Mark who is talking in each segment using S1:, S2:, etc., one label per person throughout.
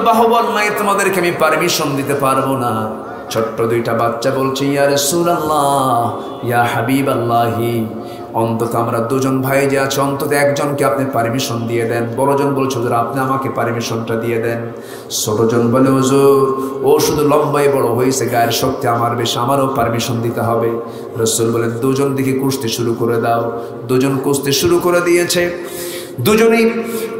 S1: বাহুবল নাই, তোমাদেরকে আমি পারমিশন দিতে পারবো না। ছোট্ট দুইটা বাচ্চা বলছে, ইয়া রাসূলুল্লাহ, ইয়া হাবিবাল্লাহি, অন্তত আমরা দুজন ভাই যে আছে অন্তত একজনকে আপনি পারমিশন দিয়ে দেন। বড়জন বলছে, হুজুর আপনি আমাকে পারমিশনটা দিয়ে দেন। ছোটজন বলে, হুজুর ও শুধু লম্বাই বড় হয়েছে, গায়ের শক্তি আমার বেশি, আমারও পারমিশন দিতে হবে। রাসূল বলেন, দুজন দিকে কুস্তি শুরু করে দাও। দুজন কুস্তি শুরু করে দিয়েছে, দুজনেই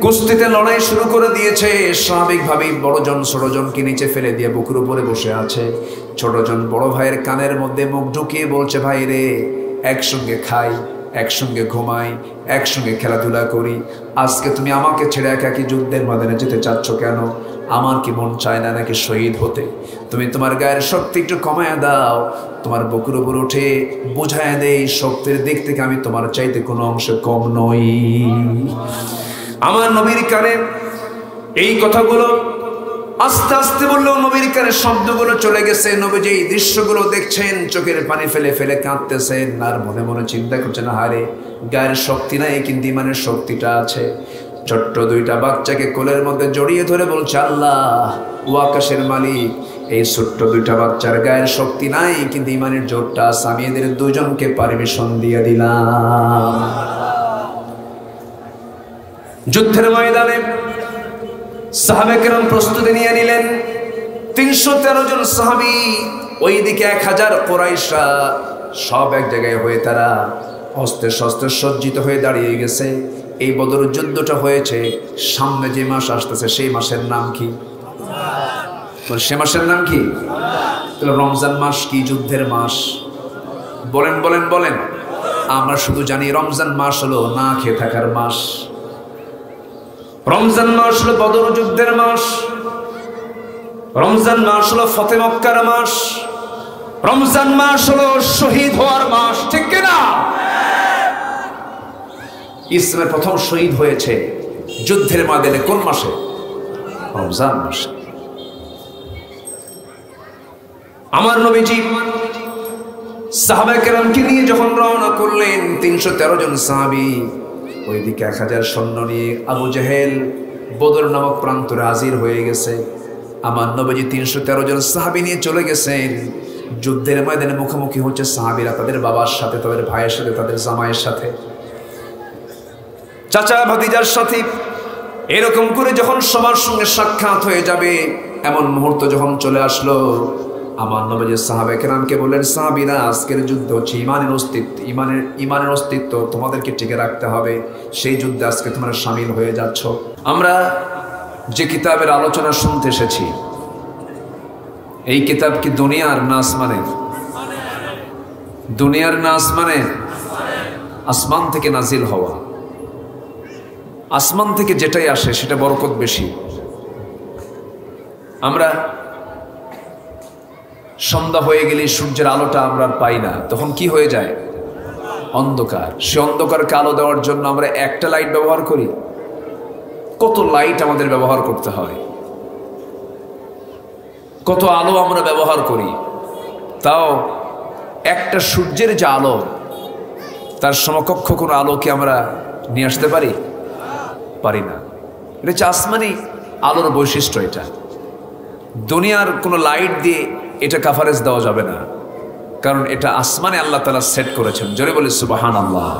S1: কুস্তিতে লড়াই শুরু করে দিয়েছে। স্বাভাবিকভাবেই বড়জন ছোটজনকে নিচে ফেলে দিয়ে বুকের উপরে বসে আছে। ছোটজন বড় ভাইয়ের কানের মধ্যে মুখ ঢুকিয়ে বলছে, ভাই রে, একসঙ্গে খাই, একসঙ্গে ঘুমাই, একসঙ্গে খেলাধুলা করি, আজকে তুমি আমাকে ছেড়ে একাকী যুদ্ধের ময়দানে যেতে চাচ্ছ কেন? আমার কি মন চায় না নাকি শহীদ হতে? তুমি তোমার গায়ের শক্তি একটু কমায় দাও, তোমার বুকের উপর উঠে বুঝায় দেই শক্তির দিক থেকে আমি তোমার চাইতে কোনো অংশে কম নই। আমার নবীর কানে এই কথাগুলো আস্তে আস্তে বললেও নবীর কানে শব্দগুলো চলে গেছে। নবী যে এই দৃশ্যগুলো দেখছেন, চোখের পানি ফেলে ফেলে কাঁদতেছেন, আর মনে মনে চিন্তা করছেন, হারে গায়ের শক্তি নাই কিন্তু ইমানের শক্তিটা আছে। ছোট্ট দুইটা বাচ্চাকে কোলের মধ্যে জড়িয়ে ধরে বলছে, আল্লাহ ও আকাশের মালিক, এই ছোট্ট দুইটা বাচ্চার গায়ের শক্তি নাই কিন্তু ইমানের জোরটা আছে, আমি এদের দুজনকে পারমিশন দিয়ে দিলাম। যুদ্ধের ময়দানে সাহাবে কেরাম প্রস্তুতি নিয়ে নিলেন। 313 জন সাহাবী, ওইদিকে 1000 কুরাইশরা, সব এক জায়গায় হয়ে তারা অস্ত্রে শস্ত্রে সজ্জিত হয়ে দাঁড়িয়ে গেছে। এই বদর যুদ্ধটা হয়েছে, সামনে যে মাস আসতেছে সেই মাসের নাম কি? সে মাসের নাম কি? রমজান মাস কি যুদ্ধের মাস? বলেন বলেন বলেন। আমরা শুধু জানি রমজান মাস হলো না খেয়ে থাকার মাস, রমজান মাস হলো বদর যুদ্ধের মাস, রমজান মাস হলো ফতে মক্কার মাস, রমজান মাস হলো শহীদ হওয়ার মাস, ঠিক কিনা? ইসলামের প্রথম শহীদ হয়েছে যুদ্ধের ময়দানে কোন মাসে? রমজান মাসে। আমার নবীজি সাহাবায়ে কেরামকে নিয়ে যখন রওনা করলেন, 313 জন সাহাবী, ওইদিকে 1000 সৈন্য নিয়ে আবু জেহেল বদর নামক প্রান্তরে হাজির হয়ে গেছে। আমার নবীজি 313 জন সাহাবী নিয়ে চলে গেছেন। যুদ্ধের ময়দানে মুখোমুখি হচ্ছে সাহাবীরা তাদের বাবার সাথে, তাদের ভাইয়ের সাথে, তাদের জামাইয়ের সাথে, চাচা ভাতিজার সাথে। এরকম করে যখন সবার সঙ্গে সাক্ষাৎ হয়ে যাবে, এমন মুহূর্ত যখন চলে আসলো, আমার নবীজি সাহাবায়ে কেরামকে বললেন, সাহাবীরা আজকের যুদ্ধ হচ্ছে ইমানের অস্তিত্ব তোমাদেরকে টিকে রাখতে হবে, সেই যুদ্ধে আজকে তোমরা শামিল হয়ে যাচ্ছ। আমরা যে কিতাবের আলোচনা শুনতে এসেছি, এই কিতাব কি দুনিয়ার না আসমানের? দুনিয়ার না আসমানের? আসমান থেকে নাজিল হওয়া। আসমান থেকে যেটাই আসে সেটা বরকত বেশি। আমরা সন্ধ্যা হয়ে গেলে সূর্যের আলোটা আমরা পাই না, তখন কি হয়ে যায়? অন্ধকার। সে অন্ধকারকে আলো দেওয়ার জন্য আমরা একটা লাইট ব্যবহার করি, কত লাইট আমাদের ব্যবহার করতে হয়, কত আলো আমরা ব্যবহার করি, তাও একটা সূর্যের যে আলো, তার সমকক্ষ কোনো আলোকে আমরা নিয়ে আসতে পারি? পারি না। এটা হচ্ছে আসমানি আলোর বৈশিষ্ট্য। এটা দুনিয়ার কোনো লাইট দিয়ে এটা কাভারেজ দেওয়া যাবে না, কারণ এটা আসমানে আল্লাহ তাআলা সেট করেছেন। জোরে বলি সুবহানাল্লাহ।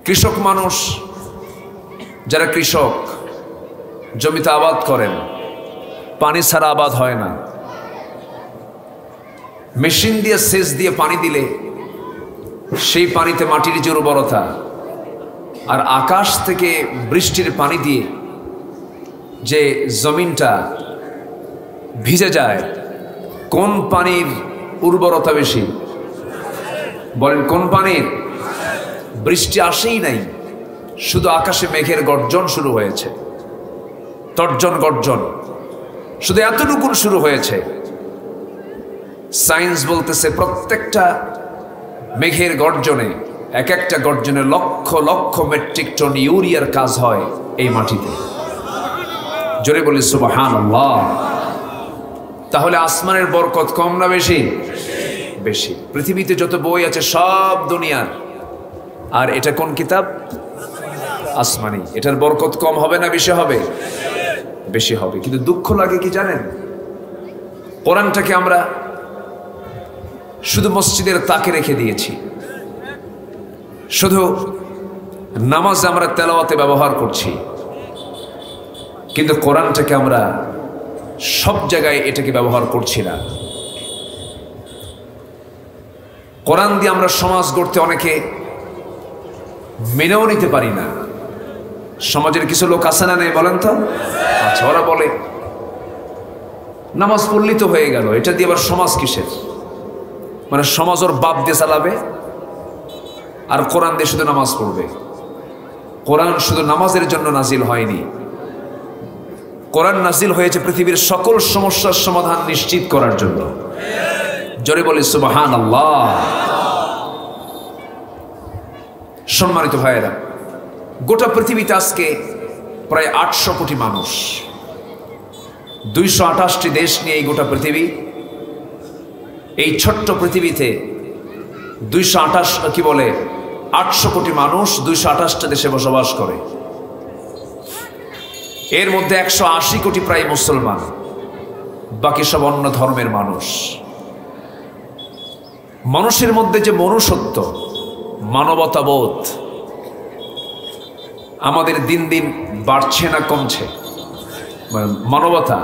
S1: কৃষক মানুষ, যারা কৃষক জমিতে আবাদ করেন, পানি ছাড়া আবাদ হয় না। মেশিন দিয়ে সেচ দিয়ে পানি দিলে সেই পানিতে মাটির যে উর্বরতা, আর আকাশ থেকে বৃষ্টির পানি দিয়ে যে জমিনটা ভিজে যায়, কোন পানির উর্বরতা বেশি? বলেন কোন পানির? বৃষ্টি আসেই নাই, শুধু আকাশে মেঘের গর্জন শুরু হয়েছে, তর্জন গর্জন, শুধু এতটুকু শুরু হয়েছে। সায়েন্স বলতেছে প্রত্যেকটা মেঘের গর্জনে, এক একটা গর্জনে লক্ষ লক্ষ মেট্রিক টন ইউরিয়ার কাজ হয় এই মাটিতে। জোরে বলি সুবহানাল্লাহ। তাহলে আসমানের বরকত কম না বেশি? বেশি। পৃথিবীতে যত বই আছে সব দুনিয়ার, আর এটা কোন কিতাব? আসমানি। এটার বরকত কম হবে না বেশি হবে? বেশি হবে। কিন্তু দুঃখ লাগে কি জানেন, কোরআনটাকে আমরা শুধু মসজিদের তাকে রেখে দিয়েছি, শুধু নামাজে আমরা তেলাওয়াতে ব্যবহার করছি, কিন্তু কোরআনটাকে আমরা সব জায়গায় এটাকে ব্যবহার করছি না। কোরআন দিয়ে আমরা সমাজ গড়তে অনেকে মেনেও নিতে পারি না। সমাজের কিছু লোক আছে না নেই বলেন তো? আচ্ছা, ওরা বলে নামাজ পড়লি তো হয়ে গেল, এটা দিয়ে আবার সমাজ কিসের? মানে সমাজ ওর বাপ দিয়ে চালাবে আর কোরআন দিয়ে শুধু নামাজ পড়বে। কোরআন শুধু নামাজের জন্য নাজিল হয়নি, কোরআন নাজিল হয়েছে পৃথিবীর সকল সমস্যার সমাধান নিশ্চিত করার জন্য। জোরে বলি সুবহানাল্লাহ। সম্মানিত ভাইয়েরা, গোটা পৃথিবীতে আজকে প্রায় 800 কোটি মানুষ, 228টি দেশ নিয়ে এই গোটা পৃথিবী। এই ছোট্ট পৃথিবীতে 800 কোটি মানুষ 228টা দেশে বসবাস করে। এর মধ্যে 180 কোটি প্রায় মুসলমান, বাকি সব অন্য ধর্মের মানুষ। মানুষের মধ্যে যে মনুষ্যত্ব, মানবতাবোধ আমাদের দিন দিন বাড়ছে না কমছে? মানবতা,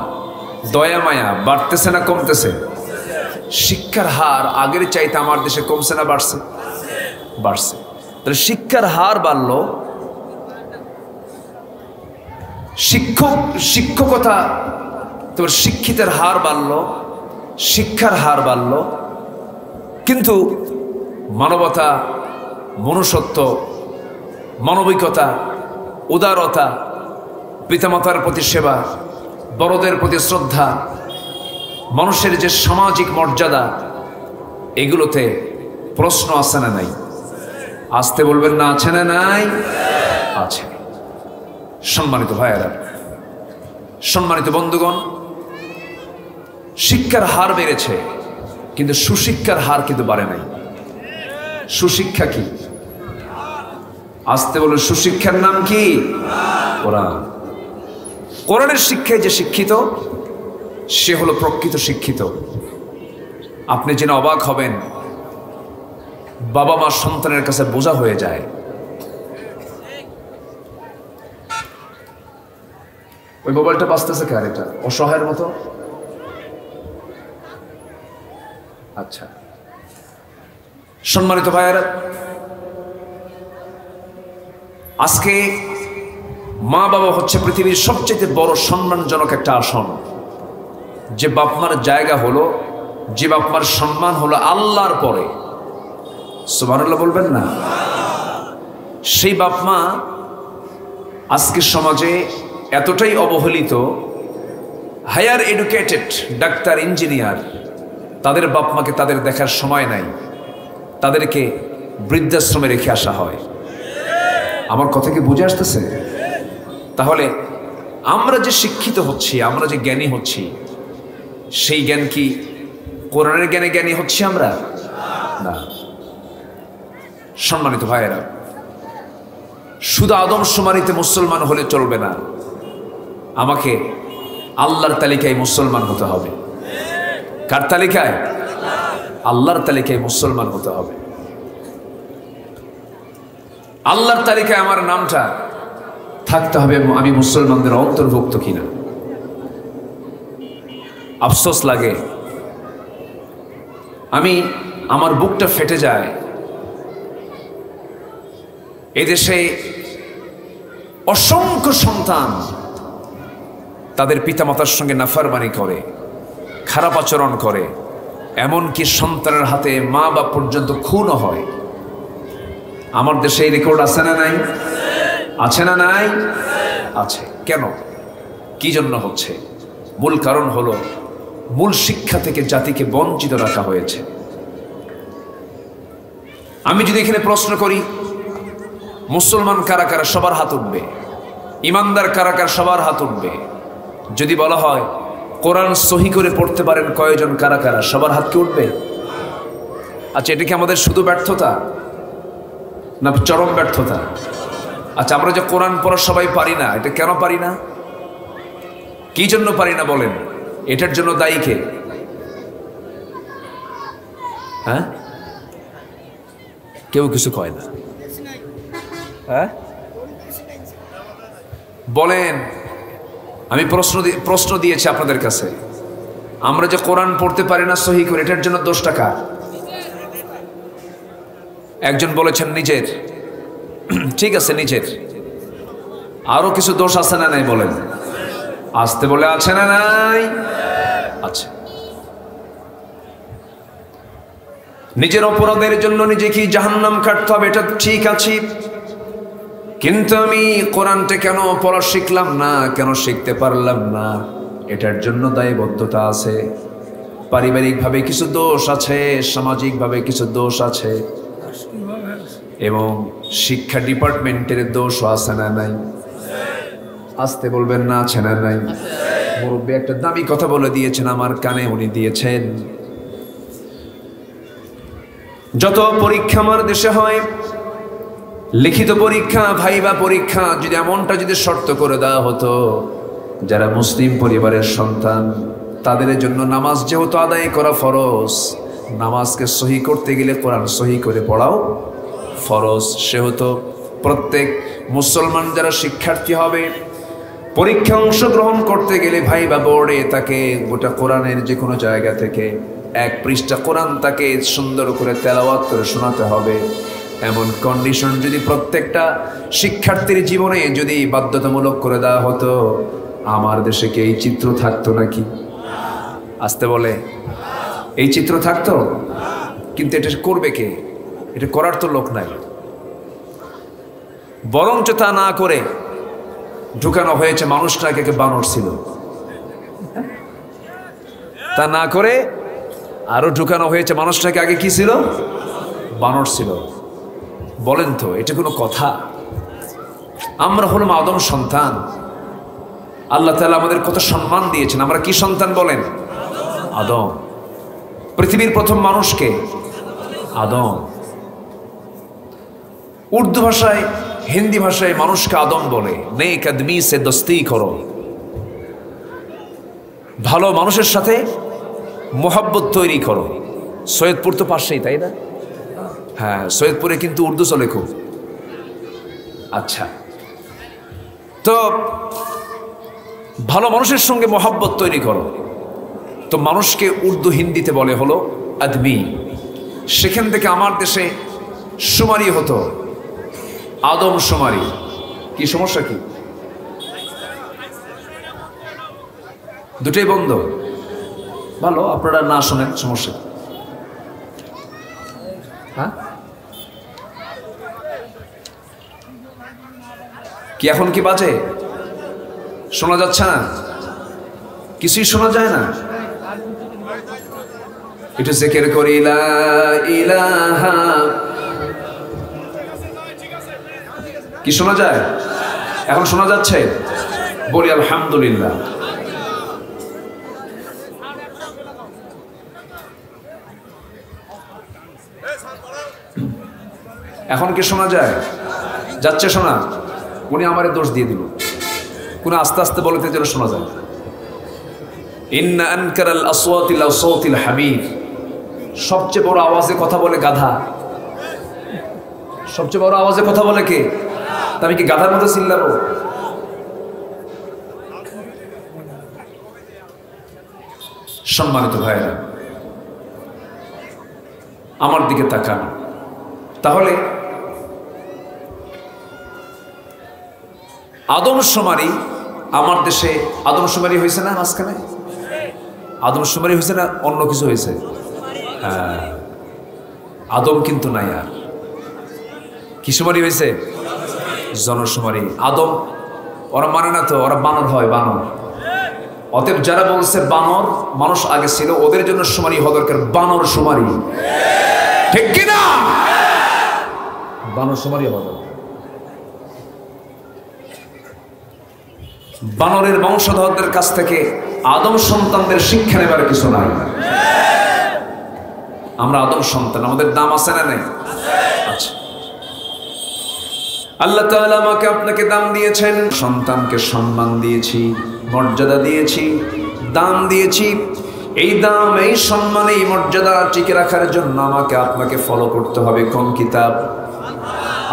S1: দয়া মায়া বাড়তেছে না কমতেছে? শিক্ষার হার আগের চাইতে আমার দেশে কমছে না বাড়ছে? বাড়ছে। তাহলে শিক্ষার হার বাড়লো, শিক্ষকতা তোমার শিক্ষিতের হার বাড়লো, শিক্ষার হার বাড়লো, কিন্তু মানবতা, মনুষ্যত্ব, মানবিকতা, উদারতা, পিতামাতার প্রতি সেবা, বড়দের প্রতি শ্রদ্ধা, মানুষের যে সামাজিক মর্যাদা, এগুলোতে প্রশ্ন আছে না নাই? আসতে বলবেন না, আছে না নাই? আছে। সম্মানিত ভাইয়েরা, সম্মানিত বন্ধুগণ, শিক্ষার হার বেড়েছে কিন্তু সুশিক্ষার হার কিন্তু বাড়ে নাই। সুশিক্ষা কি? আসতে বলুন, সুশিক্ষার নাম কি? কোরআন। কোরআনের শিক্ষায় যে শিক্ষিত, সে হলো প্রকৃত শিক্ষিত। আপনি জেনে অবাক হবেন, বাবা মা সন্তানের কাছে বোঝা হয়ে যায়। ওই মোবাইলটা বাঁচতেছে কার? এটা অসহায়ের মতো। আচ্ছা, সম্মানিত ভাইয়েরা, আজকে মা বাবা হচ্ছে পৃথিবীর সবচেয়ে বড় সম্মানজনক একটা আসন। যে বাপমার জায়গা হলো, যে বাপমার সম্মান হলো আল্লাহর পরে, সুবহানাল্লাহ বলবেন না? সেই বাপমা আজকের সমাজে এতটাই অবহেলিত, হায়ার এডুকেটেড ডাক্তার, ইঞ্জিনিয়ার, তাদের বাপমাকে তাদের দেখার সময় নাই, তাদেরকে বৃদ্ধাশ্রমে রেখে আসা হয়। আমার কথা কি বুঝে আসতেছে? তাহলে আমরা যে শিক্ষিত হচ্ছি, আমরা যে জ্ঞানী হচ্ছি, সেই জ্ঞান কি কোরআনের জ্ঞানে জ্ঞানী হচ্ছি আমরা? না। সম্মানিত ভাইয়েরা, শুধু আদমশুমারিতে মুসলমান হলে চলবে না, আমাকে আল্লাহর তালিকায় মুসলমান হতে হবে। কার তালিকায়? আল্লাহর তালিকায় মুসলমান হতে হবে। আল্লাহর তালিকায় আমার নামটা থাকতে হবে, আমি মুসলমানদের অন্তর্ভুক্ত কিনা। আফসোস লাগে, আমার বুকটা ফেটে যায়, এদেশে অসংখ্য সন্তান তাদের পিতামাতার সঙ্গে নাফরমানি করে, খারাপ আচরণ করে, এমনকি সন্তানের হাতে মা বাপ পর্যন্ত খুনও হয়। আমার দেশে এই রেকর্ড আছে না নাই? আছে না নাই? আছে। কেন? কি জন্য হচ্ছে? মূল কারণ হলো, মূল শিক্ষা থেকে জাতিকে বঞ্চিত রাখা হয়েছে। আমি যদি এখানে প্রশ্ন করি, মুসলমান কারা কারা, সবার হাত উঠবে। ইমানদার কারা কারা, সবার হাত উঠবে। যদি বলা হয় কোরআন সহি করে পড়তে পারেন কয়জন, কারা কারা, সবার হাত কি উঠবে? আচ্ছা, এটা কি আমাদের শুধু ব্যর্থতা না চরম ব্যর্থতা? আচ্ছা, আমরা যে কোরআন পড়া সবাই পারি না, এটা কেন পারি না? কি জন্য পারি না বলেন? এটার জন্য দায়ী কে? হ্যাঁ, কেউ কিছু কয় না। হ্যাঁ বলেন, আমি প্রশ্ন দিয়েছি আপনাদের কাছে, আমরা যে কোরআন পড়তে পারি না সহি করে, এটার জন্য দোষটা কার? একজন বলেছেন নিজের। ঠিক আছে, নিজের। আরো কিছু দোষ আছে না নাই বলেন? আসতে বলে আছে না নাই? আচ্ছা, নিজের অপরাধের জন্য নিজেকে জাহান্নাম কাটতে হবে, এটা ঠিক আছে, কিন্তু আমি কোরআনটা কেন পড়া শিখলাম না, কেন শিখতে পারলাম না, এটার জন্য দায়বদ্ধতা আছে। পারিবারিকভাবে কিছু দোষ আছে, সামাজিকভাবে কিছু দোষ আছে, এবং শিক্ষা ডিপার্টমেন্টের দোষও আছে না নাই? আসতে বলবেন না, আছে না নাই? মুরব্বী একটা দামি কথা বলে দিয়েছেন আমার কানে, উনি দিয়েছেন, যত পরীক্ষা আমার দেশে হয়, লিখিত পরীক্ষা, ভাইবা পরীক্ষা, যদি এমনটা যদি শর্ত করে দেওয়া হতো, যারা মুসলিম পরিবারের সন্তান তাদের জন্য নামাজ যেহেতু আদায় করা ফরজ, নামাজকে সহি করতে গেলে কোরআন সহি করে পড়াও ফরজ, সেহেতু প্রত্যেক মুসলমান যারা শিক্ষার্থী হবে, পরীক্ষা অংশগ্রহণ করতে গেলে ভাইবা বোর্ডে তাকে গোটা কোরআনের যে কোনো জায়গা থেকে 1 পৃষ্ঠা কোরআন তাকে সুন্দর করে তেলাওয়াত করে শোনাতে হবে। এমন কন্ডিশন যদি প্রত্যেকটা শিক্ষার্থীর জীবনে যদি বাধ্যতামূলক করে দেওয়া হতো, আমার দেশে কি এই চিত্র থাকতো নাকি? আসতে বলে, এই চিত্র থাকতো? কিন্তু এটা করবে কে? এটা করার তো লোক নাই। বরঞ্চ তা না করে ঢুকানো হয়েছে মানুষটাকে, বানর ছিল, তা না করে আরো ঢুকানো হয়েছে মানুষটাকে আগে কি ছিল? বানর ছিল। বলেন তো, এটা কোনো কথা? আমরা হলাম আদম সন্তান, আল্লাহ তাআলা আমাদের কত সম্মান দিয়েছেন। আমরা কি সন্তান বলেন? আদম। পৃথিবীর প্রথম মানুষকে আদম। উর্দু ভাষায়, হিন্দি ভাষায় মানুষকে আদম বলে। নেক আদমি সে দোস্তি করো, ভালো মানুষের সাথে মোহাব্বত তৈরি করো। সৈয়দপুর তো পাশেই, তাই না? হ্যাঁ, সৈয়দপুরে কিন্তু উর্দু চলে খুব। আচ্ছা, তো ভালো মানুষের সঙ্গে মোহাব্বত তৈরি করো। তো মানুষকে উর্দু হিন্দিতে বলে হলো আদমি। সেখান থেকে আমার দেশে শুমারি হতো আদম শুমারি। কি সমস্যা? কি দুটোই বন্ধ? ভালো, আপনারা না শোনেন, সমস্যা? হ্যাঁ, কি এখন কি বাজে? শোনা যাচ্ছে না? কিছুই শোনা যায় না? একটু জিকির করি লা ইলাহা। কি শোনা যায়? এখন শোনা যাচ্ছে? বলি আলহামদুলিল্লাহ। এখন কি শোনা যায়? যাচ্ছে শোনা? উনি আমারে দোষ দিয়ে দিল, কোন আস্তে আস্তে বলতে যেন শোনা যায়। ইন্না আনকারাল আসওয়াতি লাসাউতিল হামির। সবচেয়ে বড় আওয়াজে কথা বলে গাধা। সবচেয়ে বড় আওয়াজে কথা বলে কে? তা আমি কি গাধার মতো চিল্লাবো? সম্মানিত ভাইরা, আমার দিকে তাকান। তাহলে আদমশুমারি আমার দেশে আদমশুমারি হয়েছে না? মাঝখানে আদমশুমারি হয়েছে না? অন্য কিছু হয়েছে? হ্যাঁ, আদম কিন্তু নাই। আর কি শুমারি হয়েছে? জনশুমারি। আদম ওরা মানে না তো, ওরা বানর হয়, বানর। অতএব যারা বলছে বানর মানুষ আগে ছিল, ওদের জন্য শুমারি হওয়া দরকার, বানর শুমারি। ঠিক কিনা? বানর শুমারি হওয়া দরকার। বানরের বংশধরদের কাছ থেকে আদম সন্তানদের শিক্ষা নেবার কিছু নাই। আমরা আদম সন্তান, আমাদের দাম আছে না নাই? আচ্ছা, আল্লাহ তাআলা আমাকে আপনাকে দাম দিয়েছেন, সন্তানকে সম্মান দিয়েছি, মর্যাদা দিয়েছি, দাম দিয়েছি। এই দাম, এই সম্মান, এই মর্যাদা টিকে রাখার জন্য আমাকে আপনাকে ফলো করতে হবে কোন কিতাব?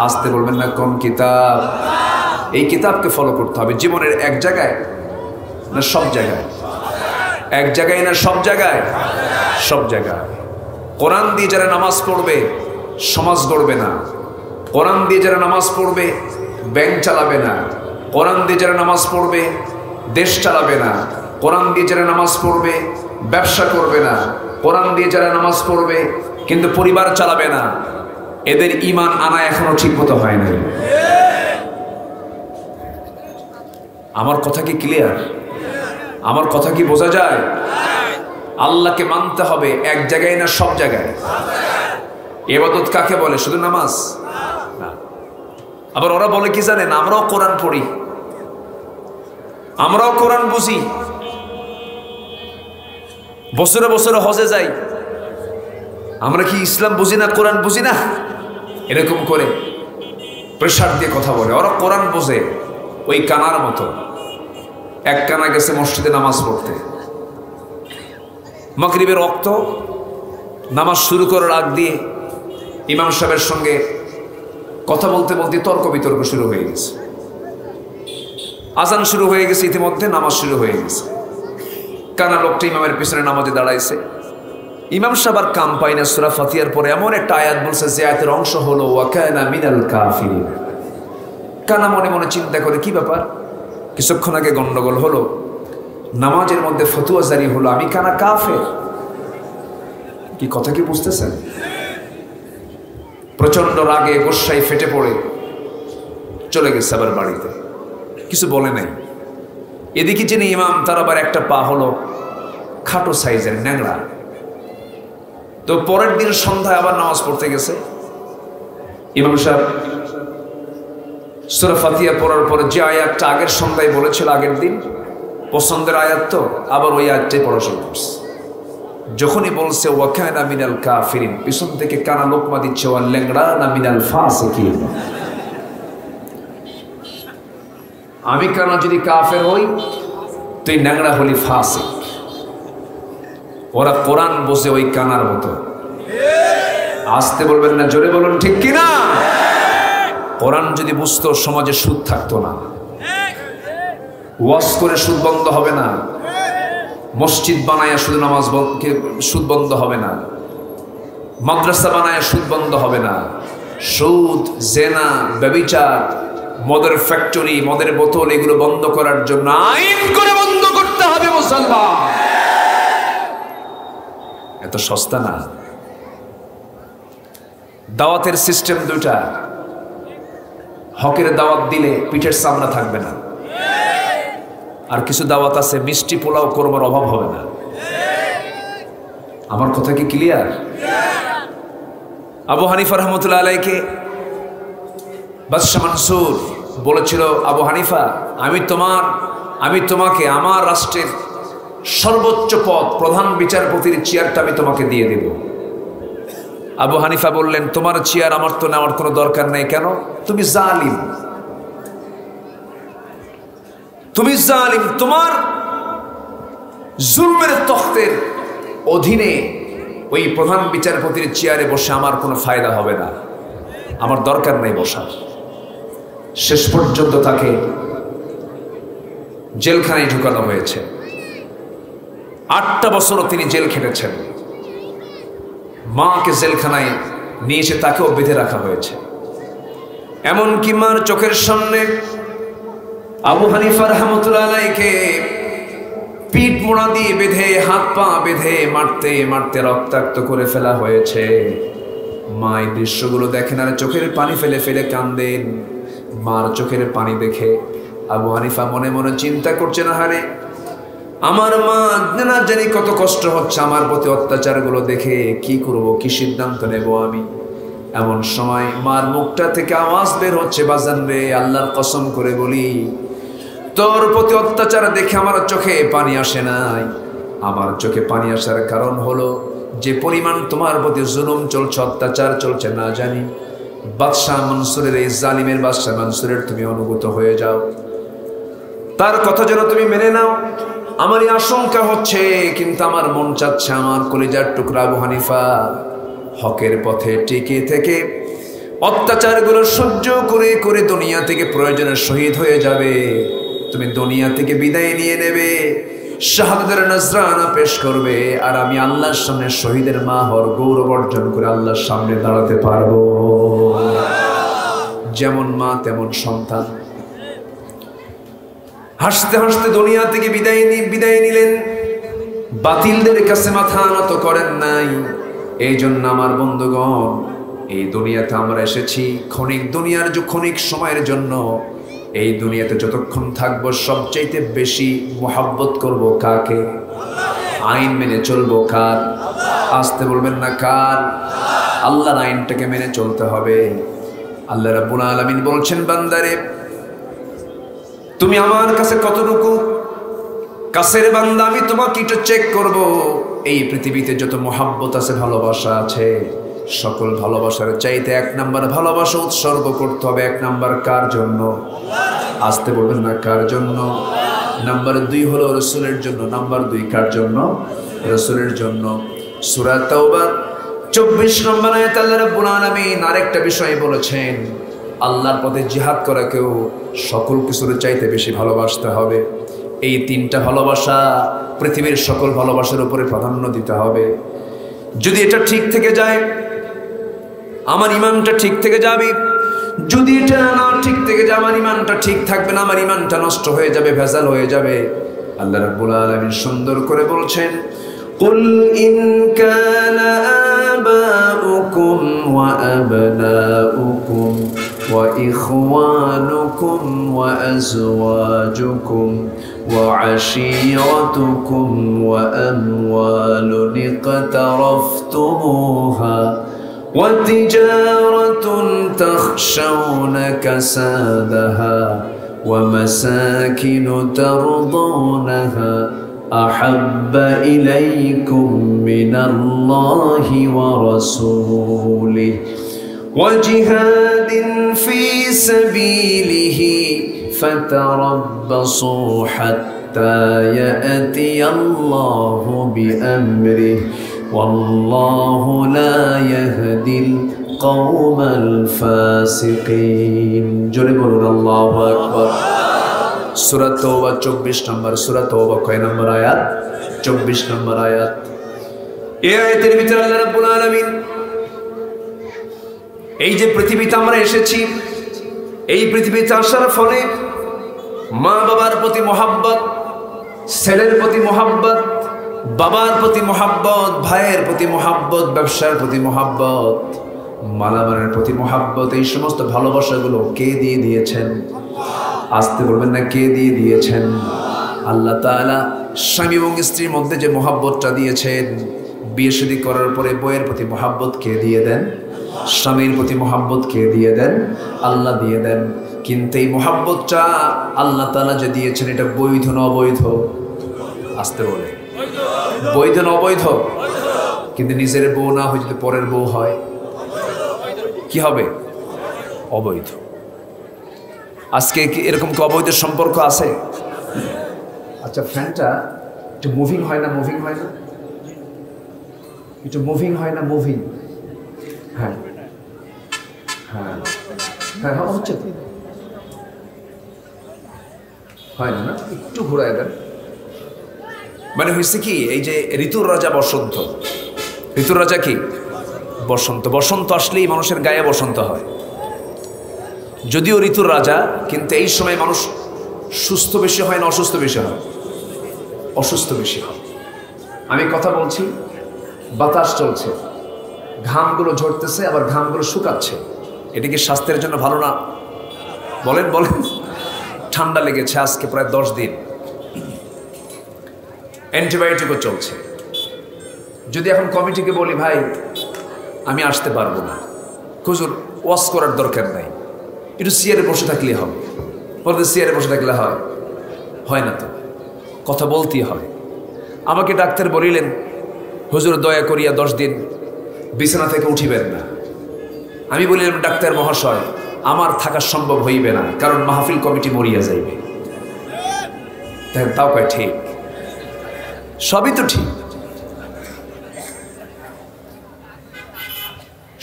S1: আসতে বলবেন না, কোন কিতাব? এই কিতাবকে ফলো করতে হবে জীবনের এক জায়গায় না সব জায়গায়? এক জায়গায় না সব জায়গায়? সব জায়গায়। কোরআন দিয়ে যারা নামাজ পড়বে সমাজ গড়বে না, কোরআন দিয়ে যারা নামাজ পড়বে ব্যাংক চালাবে না, কোরআন দিয়ে যারা নামাজ পড়বে দেশ চালাবে না, কোরআন দিয়ে যারা নামাজ পড়বে ব্যবসা করবে না, কোরআন দিয়ে যারা নামাজ পড়বে কিন্তু পরিবার চালাবে না, এদের ঈমান আনা এখনো ঠিক মতো হয় নাই। আমার কথা কি ক্লিয়ার? আমার কথা কি বোঝা যায়? আল্লাহকে মানতে হবে এক জায়গায় না সব জায়গায়? ইবাদত কাকে বলে? শুধু নামাজ না। আবার ওরা বলে কি জানেন, আমরাও কোরআন পড়ি, আমরাও কোরআন বুঝি, বছরে বছরে হজে যাই, আমরা কি ইসলাম বুঝি না, কোরআন বুঝি না? এরকম করে প্রেশার দিয়ে কথা বলে। ওরা কোরআন বোঝে ওই কানার মতো। এক কানা গেছে মসজিদে নামাজ পড়তে, মাগরিবের ওয়াক্ত, নামাজ শুরু করার আগ দিয়ে ইমাম সাহেবের সঙ্গে কথা বলতে বলতে তর্ক বিতর্ক শুরু হয়ে গেছে। আজান শুরু হয়ে গেছে, ইতিমধ্যে নামাজ শুরু হয়ে গেছে। কানা লোকটা ইমামের পিছনে নামাজে দাঁড়াইছে। ইমাম সাহেব আর কাম পায় না, সূরা ফাতিহার পরে এমন একটা আয়াত বলছে যে আয়াতের অংশ হলো ওয়া কানা মিনাল কাফিরিন। কানা মনে মনে চিন্তা করে কি ব্যাপার, কিছুক্ষণ আগে গন্ডগোল হলো, নামাজের মধ্যে ফতোয়া জারি হলো, আমি কানা কাফের। কি কথা কি বুঝতেছেন? প্রচন্ড রাগে গোসায় ফেটে পড়ে চলে গেছে আবার বাড়িতে, কিছু বলে নাই। এদিকে যিনি ইমাম তার আবার একটা পা হলো খাটো সাইজের, ন্যাংরা। তো পরের দিন সন্ধ্যায় আবার নামাজ পড়তে গেছে। ইমাম সাহেব সূরা ফাতিহা পড়ার পরে যে আয়াতটা আগের সন্ধ্যায় বলেছিল, আগের দিন পছন্দের আয়াত, তো আবার ওই আয়াতটাই পড়া শুরু করছে। যখনই বলছে ওয়া কানা মিনাল কাফিরিন, পিছন থেকে কানা লোকমা দিচ্ছে ওয়া ল্যাংড়ানা মিনাল ফাসিকিন। আমি কানা যদি কাফের হই, তুই ন্যাংড়া হলি ফাসিক। ওরা কোরআন বসে ওই কানার মতো। আসতে বলবেন না, জোরে বলুন ঠিক কিনা? কোরআন যদি বুঝতো সমাজে সুদ থাকতো না, ওয়াজ করে সুদ বন্ধ হবে না, মসজিদ বানায়া শুধু নামাজ সুদ বন্ধ হবে না, মাদ্রাসা বানায়া সুদ বন্ধ হবে না। সুদ, জেনা, ব্যভিচার, মদের ফ্যাক্টরি, মদের বোতল, এগুলো বন্ধ করার জন্য আইন করে বন্ধ করতে হবে মুসলমান। এত সস্তা না। দাওয়াতের সিস্টেম দুইটা। হকের দাওয়াত দিলে পিঠের চামড়া থাকবে না, আর কিছু দাওয়াত আছে মিষ্টি পোলাও কোরমার অভাব হবে না। আমার কথা কি ক্লিয়ার? আবু হানিফা রহমতুল্লাহ আলাইকে বাদশাহ মানসুর বলেছিল, আবু হানিফা, আমি তোমাকে আমার রাষ্ট্রের সর্বোচ্চ পদ, প্রধান বিচারপতির চেয়ারটা আমি তোমাকে দিয়ে দেব। আবু হানিফা বললেন, তোমার চেয়ার আমার তো নেওয়ার কোনো দরকার নেই। কেন? তুমি জালিম, তুমি জালিম, তোমার জুলমের তখ্তের অধীনে ওই প্রধান বিচারপতির চেয়ারে বসে আমার কোনো ফায়দা হবে না, আমার দরকার নেই বসার। শেষ পর্যন্ত তাকে জেলখানায় ঢুকানো হয়েছে। 8টা বছরও তিনি জেল খেটেছেন। মাকে জেলখানায় নিয়ে এসে তাকেও বেঁধে রাখা হয়েছে। এমনকি মার চোখের সামনে আবু হানিফা রহমতুল্লাহ আলাইকে পিঠ মোড়া দিয়ে বেঁধে, হাত পা বেঁধে মারতে মারতে রক্তাক্ত করে ফেলা হয়েছে। মা এই দৃশ্যগুলো দেখেন আর চোখের পানি ফেলে ফেলে কান্দেন। মার চোখের পানি দেখে আবু হানিফা মনে মনে চিন্তা করছেন, হারে আমার মা না জানি কত কষ্ট হচ্ছে আমার প্রতি অত্যাচারগুলো দেখে, কি করব, কি সিদ্ধান্ত নেব আমি। এমন সময় মার মুখটা থেকে আওয়াজ বের হচ্ছে, বাজান রে, আল্লাহর কসম করে বলি, তোর প্রতি অত্যাচার দেখে আমার চোখে পানি আসে নাই। আমার চোখে পানি আসার কারণ হলো যে পরিমাণ তোমার প্রতি জুলুম চলছে, অত্যাচার চলছে না জানি, বাদশাহ মনসুরের, এই জালিমের বাদশাহ মনসুরের তুমি অনুগত হয়ে যাও, তার কথা যেন তুমি মেনে নাও। আমারই আশঙ্কা হচ্ছে, কিন্তু আমার মন চাচ্ছে আমার কলিজার টুকরা আবু হানিফা হকের পথে টিকে থেকে অত্যাচারগুলো সহ্য করে করে দুনিয়া থেকে প্রয়োজনে শহীদ হয়ে যাবে। তুমি দুনিয়া থেকে বিদায় নিয়ে নেবে, শাহাদাতের নজরানা পেশ করবে, আর আমি আল্লাহর সামনে শহীদের মা হওয়ার গৌরব অর্জন করে আল্লাহর সামনে দাঁড়াতে পারবো। যেমন মা তেমন সন্তান। হাসতে হাসতে দুনিয়া থেকে বিদায় নিলেন, বাতিলদের কাছে মাথা নত করেন নাই। এই জন্য আমার বন্ধুগণ, এই দুনিয়াতে আমরা এসেছি ক্ষণিক, দুনিয়ার যে ক্ষণিক সময়ের জন্য। এই দুনিয়াতে যতক্ষণ থাকবো সবচাইতে বেশি মোহাব্বত করব কাকে? আইন মেনে চলবো কার? আসতে বলবেন না কার? আল্লাহর আইনটাকে মেনে চলতে হবে। আল্লাহ রাব্বুল আলামিন বলছেন, বান্দারে তুমি আমার কাছে কতটুকু কাছের বান্দা, আমি তোমাকে একটু চেক করব। এই পৃথিবীতে যত মোহাব্বত আছে, ভালোবাসা আছে, সকল ভালোবাসার চাইতে এক নাম্বার ভালোবাসা উৎসর্গ করতে হবে। এক নাম্বার কার জন্য? আসতে বলবেন না কার জন্য? নাম্বার 2 হলো রাসূলের জন্য। নাম্বার 2 কার জন্য? রাসূলের জন্য। সূরা তাওবার 24 নম্বর আয়াত আল্লাহ রাব্বুল আলামিন আরেকটা বিষয় বলেছেন, আল্লাহর পথে জিহাদ করাকেও সকল কিছুর চাইতে বেশি ভালোবাসতে হবে। এই 3টা ভালোবাসা পৃথিবীর সকল ভালোবাসার উপরে প্রাধান্য দিতে হবে। যদি এটা ঠিক থেকে যায়, আমার ইমানটা ঠিক থেকে যাবে। যদি এটা না ঠিক থেকে যায়, আমার ইমানটা ঠিক থাকবে না, আমার ইমানটা নষ্ট হয়ে যাবে, ভেজাল হয়ে যাবে। আল্লাহ রাব্বুল আলামিন সুন্দর করে বলছেন, কুল ইন কানা আবাউকুম ওয়া আবনাউকুম ওয়া ইখওয়ানুকুম ওয়া আজওয়াজুকুম ওয়া আশীরাতুকুম ওয়া আমওয়ালুন ইqtaraftumuha وتجارة تخشون كسادها ومساكن ترضونها أحب إليكم من الله ورسوله وجهاد في سبيله فتربصوا حتى يأتي الله بأمره والله لا يهدي القوم الفاسقين জোরে বলুন আল্লাহু আকবার। সূরা তাওবা 24 নম্বর। সূরা তাওবা কয় নম্বর আয়াত? 24 নম্বর আয়াত। এই আয়াতের ভিতরে আল্লাহ রাব্বুল আলামিন এই যে পৃথিবীতে আমরা এসেছি, এই পৃথিবীতে আসার ফলে মা বাবার প্রতি মহব্বত, ছেলের প্রতি মহব্বত, বাবার প্রতি মহব্বত, ভাইয়ের প্রতি মহব্বত, ব্যবসার প্রতি মহব্বত, মালামালের প্রতি মহব্বত, এই সমস্ত ভালোবাসাগুলো কে দিয়ে দিয়েছেন? আসতে বলবেন না কে দিয়ে দিয়েছেন? আল্লাহ তাআলা স্বামী এবং স্ত্রীর মধ্যে যে মহব্বতটা দিয়েছেন, বিয়ে শাদী করার পরে বইয়ের প্রতি মহব্বত কে দিয়ে দেন? স্বামীর প্রতি মহব্বত কে দিয়ে দেন? আল্লাহ দিয়ে দেন। কিন্তু এই মহব্বতটা আল্লাহ তাআলা যে দিয়েছেন, এটা বৈধ না অবৈধ? আসতে বলে বৈধ না অবৈধ? কিন্তু নিজের বউ না হয়ে যদি পরের বউ হয় কি হবে? অবৈধ। আজকে কি এরকম কি অবৈধ সম্পর্ক আছে? আচ্ছা, ফ্যানটা একটু মুভিং হয় না? মুভিং হয় না? একটু মুভিং হয় না? মুভিং, হ্যাঁ হ্যাঁ হ্যাঁ হচ্ছে তো, হয় না? একটু ঘুরায় দেন। মানে হয়েছে কি, এই যে ঋতুর রাজা বসন্ত, ঋতুর রাজা কি? বসন্ত। বসন্ত আসলেই মানুষের গায়ে বসন্ত হয়। যদিও ঋতুর রাজা, কিন্তু এই সময় মানুষ সুস্থ বেশি হয় না অসুস্থ বেশি হয়? অসুস্থ বেশি হয়। আমি কথা বলছি, বাতাস চলছে, ঘামগুলো ঝরতেছে, আবার ঘামগুলো শুকাচ্ছে। এটা কি স্বাস্থ্যের জন্য ভালো না? বলেন বলেন। ঠান্ডা লেগেছে আজকে প্রায় 10 দিন, অ্যান্টিবায়োটিকও চলছে। যদি এখন কমিটিকে বলি, ভাই আমি আসতে পারবো না, হুজুর ওয়াশ করার দরকার নাই, একটু চেয়ারে বসে থাকলে হবে, বলতে চেয়ারে বসে থাকলে হয়? হয় না তো, কথা বলতেই হয়। আমাকে ডাক্তার বলিলেন, হুজুর দয়া করিয়া 10 দিন বিছানা থেকে উঠিবেন না। আমি বললাম, ডাক্তার মহাশয়, আমার থাকা সম্ভব হইবে না, কারণ মাহফিল কমিটি মরিয়া যাইবে। তাও কয় ঠিক, সবই তো ঠিক।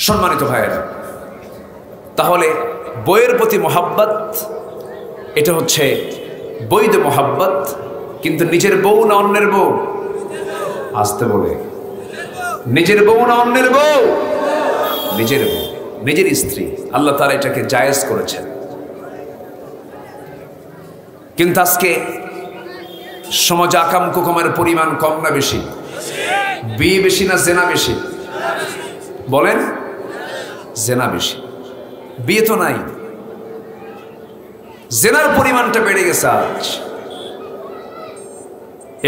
S1: সম্মানিত ভাইয়েরা, তাহলে বইয়ের প্রতি মোহাব্বত, এটা হচ্ছে বৈধ মোহাব্বত। কিন্তু নিজের বউ না অন্যের বউ? আসতে বলে, নিজের বউ না অন্যের বউ? নিজের বউ, নিজের স্ত্রী। আল্লাহ তাআলা এটাকে জায়েজ করেছেন। কিন্তু আজকে সমাজে আকাম কুকামের পরিমাণ কম না বেশি? বিয়ে বেশি না জেনা বেশি? বলেন, জেনা বেশি, বিয়ে তো নাই। জেনার পরিমাণটা বেড়ে গেছে আজ,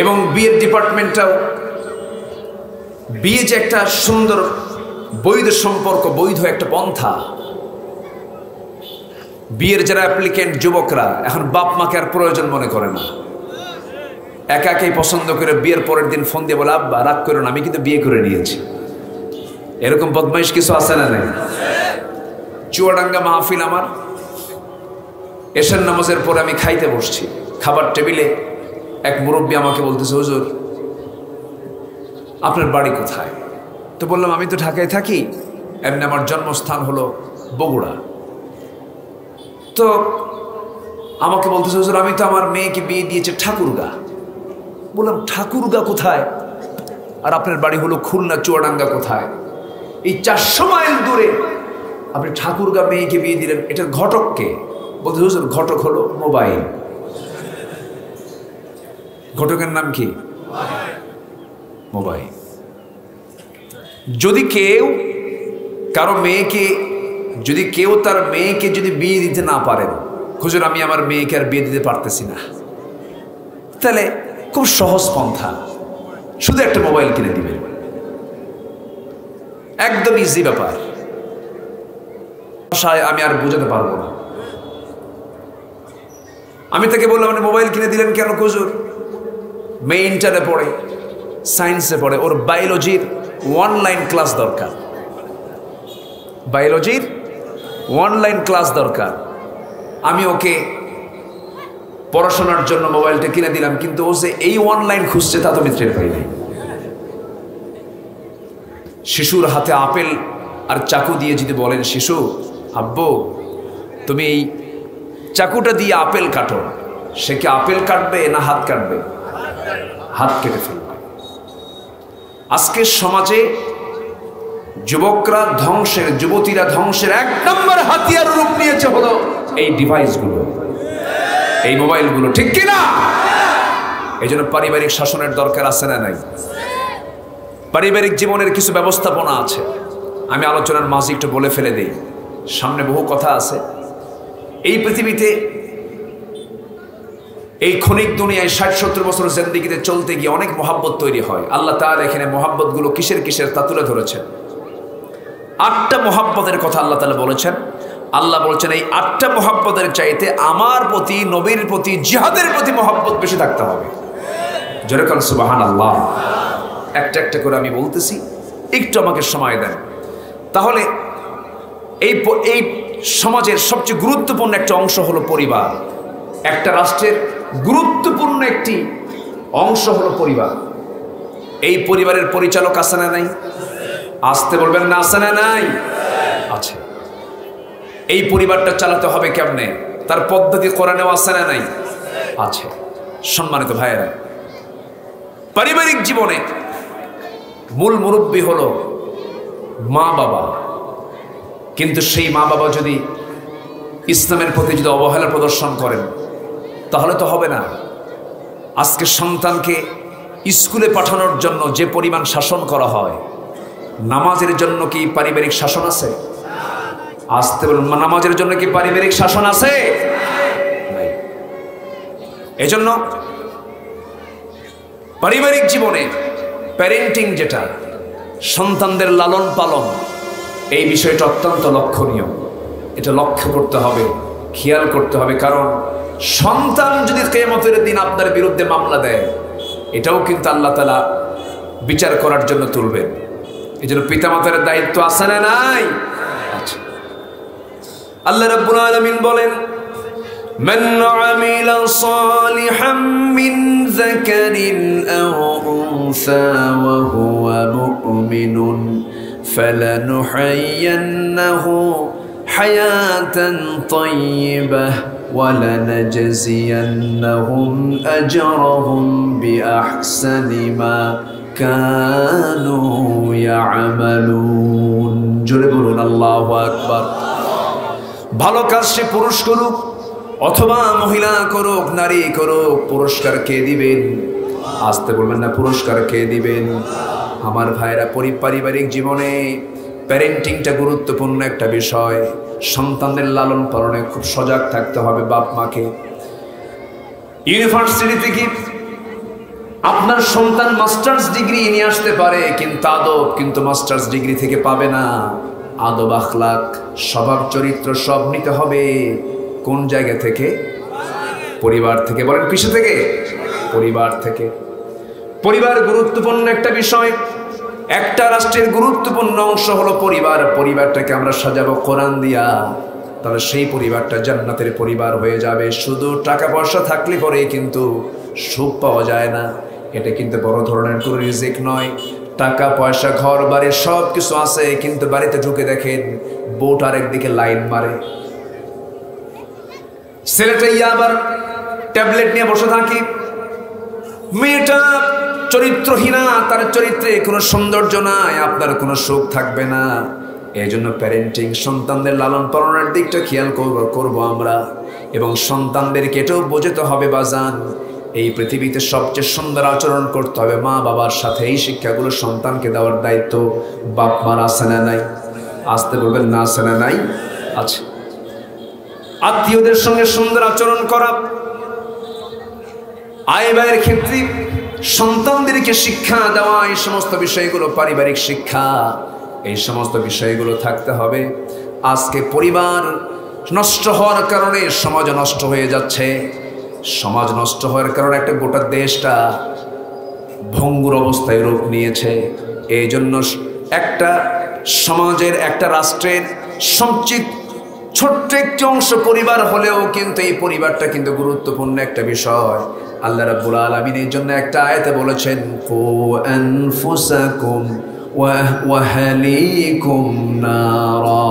S1: এবং বিয়ের ডিপার্টমেন্টটাও, বিয়ে যে একটা সুন্দর বৈধ সম্পর্ক, বৈধ একটা পন্থা, বিয়ের যারা অ্যাপ্লিকেন্ট যুবকরা এখন বাপ মাকে আর প্রয়োজন মনে করে না, একা একাই পছন্দ করে বিয়ের পরের দিন ফোন দিয়ে বলে, আব্বা রাগ করো না, আমি কিন্তু বিয়ে করে নিয়েছি। এরকম বদমাইশ কিছু আছে না? নেই? চুয়াডাঙ্গা মাহফিল আমার, এশার নামাজের পরে আমি খাইতে বসছি, খাবার টেবিলে এক মুরব্বী আমাকে বলতেছে, হুজুর আপনার বাড়ি কোথায়? তো বললাম, আমি তো ঢাকায় থাকি, এমনি আমার জন্মস্থান হলো বগুড়া। তো আমাকে বলতেছে, হুজুর আমি তো আমার মেয়েকে বিয়ে দিয়েছি ঠাকুরগা। বললাম, ঠাকুরগা কোথায়? আর আপনার বাড়ি হলো খুলনা, চুয়াডাঙ্গা কোথায়? এই 400 মাইল দূরে আপনি ঠাকুরগা মেয়েকে বিয়ে দিলেন, এটার ঘটককে? বলতে, হুজুর ঘটক হলো মোবাইল। ঘটকের নাম কি? মোবাইল। যদি কেউ কারো মেয়েকে, যদি কেউ তার মেয়েকে যদি বিয়ে দিতে না পারেন, হুজুর আমি আমার মেয়েকে আর বিয়ে দিতে পারতেছি না, তাহলে খুব সহজ পন্থা, শুধু একটা মোবাইল কিনে দিবেন, একদম ইজি ব্যাপার। ভাষায় আমি আর বোঝাতে পারবো না। আমি তাকে বললাম, আপনি মোবাইল কিনে দিলেন কেন? হুজুর মেয়ে ইন্টারে পড়ে, সায়েন্সে পড়ে, ওর বায়োলজির অনলাইন ক্লাস দরকার, বায়োলজির অনলাইন ক্লাস দরকার। আমি ওকে পড়াশোনার জন্য মোবাইলটা কিনে দিলাম, কিন্তু ও যে এই অনলাইন খুঁজছে তা তো আমি টের পাই নাই। শিশুর হাতে আপেল আর চাকু দিয়ে যদি বলেন, শিশু আব্বু তুমি এই চাকুটা দিয়ে আপেল কাটো, সে কি আপেল কাটবে না হাত কাটবে? হাত কেটে ফেলবে। আজকের সমাজে যুবকরা ধ্বংসের, যুবতীরা ধ্বংসের 1 নম্বর হাতিয়ার রূপ নিয়েছে হলো এই ডিভাইসগুলো, এই মোবাইলগুলো, ঠিক কিনা? এই জন্য পারিবারিক শাসনের দরকার আছে না নাই? পারিবারিক জীবনের কিছু ব্যবস্থাপনা আছে। আমি আলোচনার মাঝে একটু বলে ফেলে দিই, সামনে বহু কথা আছে। এই পৃথিবীতে, এই ক্ষণিক দুনিয়ায় 60-70 বছর জিন্দেগিতে চলতে গিয়ে অনেক মহাব্বত তৈরি হয়। আল্লাহ তাআলা এখানে মহাব্বতগুলো কিসের কিসের তা তুলে ধরেছেন। 8টা মহাব্বতের কথা আল্লাহ তাআলা বলেছেন। আল্লাহ বলছেন, এই 8টা মহাব্বতের চাইতে আমার প্রতি, নবীর প্রতি, জিহাদের প্রতি মহাব্বত বেশি থাকতে হবে। জোরে বলেন সুবহানাল্লাহ। একটা একটা করে আমি বলতেছি, একটু আমাকে সময় দেন। তাহলে এই সমাজের সবচেয়ে গুরুত্বপূর্ণ একটা অংশ হলো পরিবার। একটা রাষ্ট্রের গুরুত্বপূর্ণ একটি অংশ হলো পরিবার। এই পরিবারের পরিচালক আছে না নাই? আসতে বলবেন না, আছে না নাই? আছে। এই পরিবারটা চালাতে হবে কেমনে, তার পদ্ধতি কোরআনেও আছে না নাই? আছে। সম্মানিত ভাইয়েরা, পারিবারিক জীবনে মূল মুরব্বী হলো মা বাবা। কিন্তু সেই মা বাবা যদি ইসলামের প্রতি যদি অবহেলা প্রদর্শন করেন, তাহলে তো হবে না। আজকে সন্তানকে স্কুলে পাঠানোর জন্য যে পরিমাণ শাসন করা হয়, নামাজের জন্য কি পারিবারিক শাসন আছে? আসতে বলুন, নামাজের জন্য কি পারিবারিক শাসন আছে? নাই। এজন্য পারিবারিক জীবনে প্যারেন্টিং, যেটা সন্তানদের লালন পালন, এই বিষয়টা অত্যন্ত লক্ষণীয়। এটা লক্ষ্য করতে হবে, খেয়াল করতে হবে। কারণ সন্তান যদি কিয়ামতের দিন আপনার বিরুদ্ধে মামলা দেয়, এটাও কিন্তু আল্লাহ তাআলা বিচার করার জন্য তুলবেন। এই জন্য পিতামাতার দায়িত্ব আছে না নাই? আচ্ছা। আল্লাহ রাব্বুল আলামিন বলেন, মান আমিলা সালিহাম মিন যাকারিন আও উনসা ওয়া হুয়া মুমিনুন ফালানুহয়িয়ান্নাহু হায়াতান তাইয়্যিবাহ ওয়া লানাজজিয়ান্নাহুম আজরাহুম বিআহসানি মা কানু ইয়ামালুন। জোরে বলুন আল্লাহু আকবার। ভালো কাজ সে পুরুষ করুক অথবা মহিলা করুক, নারী করুক, পুরস্কার কে দিবেন? আসতে বলবেন না, পুরস্কার কে দিবেন? আমার ভাইরা, পারিবারিক জীবনে প্যারেন্টিংটা গুরুত্বপূর্ণ একটা বিষয়। সন্তানদের লালন পালনে খুব সজাগ থাকতে হবে বাপ মাকে। ইউনিভার্সিটি থেকে আপনার সন্তান মাস্টার্স ডিগ্রি নিয়ে আসতে পারে, কিন্তু আদব কিন্তু মাস্টার্স ডিগ্রি থেকে পাবে না। আদব, আখলাক, স্বভাব, চরিত্র সব নিতে হবে কোন জায়গা থেকে? পরিবার থেকে। বলেন কিসে থেকে? পরিবার থেকে। পরিবার গুরুত্বপূর্ণ একটা বিষয়। একটা রাষ্ট্রের গুরুত্বপূর্ণ অংশ হলো পরিবার। পরিবারটাকে আমরা সাজাবো কোরআন দিয়া, তাহলে সেই পরিবারটা জান্নাতের পরিবার হয়ে যাবে। শুধু টাকা পয়সা থাকলে পরে কিন্তু সুখ পাওয়া যায় না। এটা কিন্তু বড় ধরনের কোনো রিজিক নয়। টাকা পয়সা ঘর বাড়ি সব কিছু আছে, কিন্তু বাড়িতে ঢুকে দেখেন বউটার একদিকে লাইন মারে, ছেলেটা আবার ট্যাবলেট নিয়ে বসে থাকি, মেয়েটা চরিত্রহীনা, তার চরিত্রে কোনো সৌন্দর্য নাই, আপনার কোনো সুখ থাকবে না। এই জন্য প্যারেন্টিং, সন্তানদের লালন পালনের দিকটা খেয়াল করবো আমরা। এবং সন্তানদেরকে এটাও বোঝাতে হবে বাজান, এই পৃথিবীতে সবচেয়ে সুন্দর আচরণ করতে হবে মা বাবার সাথে। এই শিক্ষাগুলো সন্তানকে দেওয়ার দায়িত্ব বাপ মার আছে না নাই? আসতে বলবেন না, আছে না নাই? আছে। আত্মীয়দের সঙ্গে সুন্দর আচরণ করা, আয় ব্যয়ের ক্ষেত্রে সন্তানদেরকে শিক্ষা দেওয়া, এই সমস্ত বিষয়গুলো পারিবারিক শিক্ষা, এই সমস্ত বিষয়গুলো থাকতে হবে। আজকে পরিবার নষ্ট হওয়ার কারণে সমাজ নষ্ট হয়ে যাচ্ছে। সমাজ নষ্ট হওয়ার কারণে একটা গোটা দেশটা ভঙ্গুর অবস্থায় রূপ নিয়েছে। এই জন্য একটা সমাজের, একটা রাষ্ট্রের সবচেয়ে ছোট্ট একটি অংশ পরিবার হলেও কিন্তু এই পরিবারটা কিন্তু গুরুত্বপূর্ণ একটা বিষয়। আল্লাহ রাব্বুল আলামিন এই জন্য একটা আয়াতে বলেছেন, কু আনফুসাকুম ওয়া আহলিকুম নারা,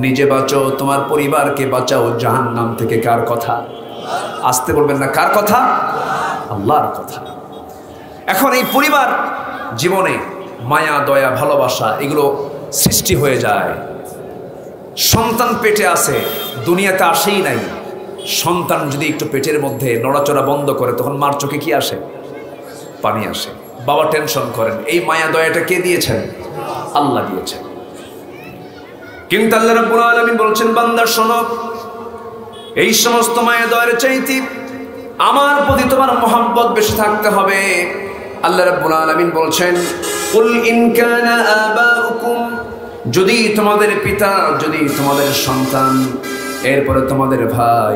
S1: নিজে বাঁচো, তোমার পরিবারকে বাঁচাও জাহান্নাম থেকে। কার কথা? আসতে বলবেন না, কার কথা? আল্লাহর কথা। এখন এই পরিবার জীবনে মায়া, দয়া, ভালোবাসা এগুলো সৃষ্টি হয়ে যায়। সন্তান পেটে আছে, দুনিয়াতে আসেই নাই। সন্তান যদি একটু পেটের মধ্যে নড়াচড়া বন্ধ করে, তখন মার চোখে কি আসে? পানি আসে। বাবা টেনশন করেন, এই মায়া দয়াটা কে দিয়েছেন? আল্লাহ দিয়েছেন। কিন্তু আল্লাহ রাব্বুল আলামিন বলছেন, বান্দা শোনো, এই সমস্ত মায়া দয়ার চাইতে আমার প্রতি তোমার মহব্বত বেশি থাকতে হবে। আল্লাহ রাব্বুল আলামিন বলছেন, কুল ইন কানা আবাউকুম, যদি তোমাদের পিতা, যদি তোমাদের সন্তান, এরপরে তোমাদের ভাই,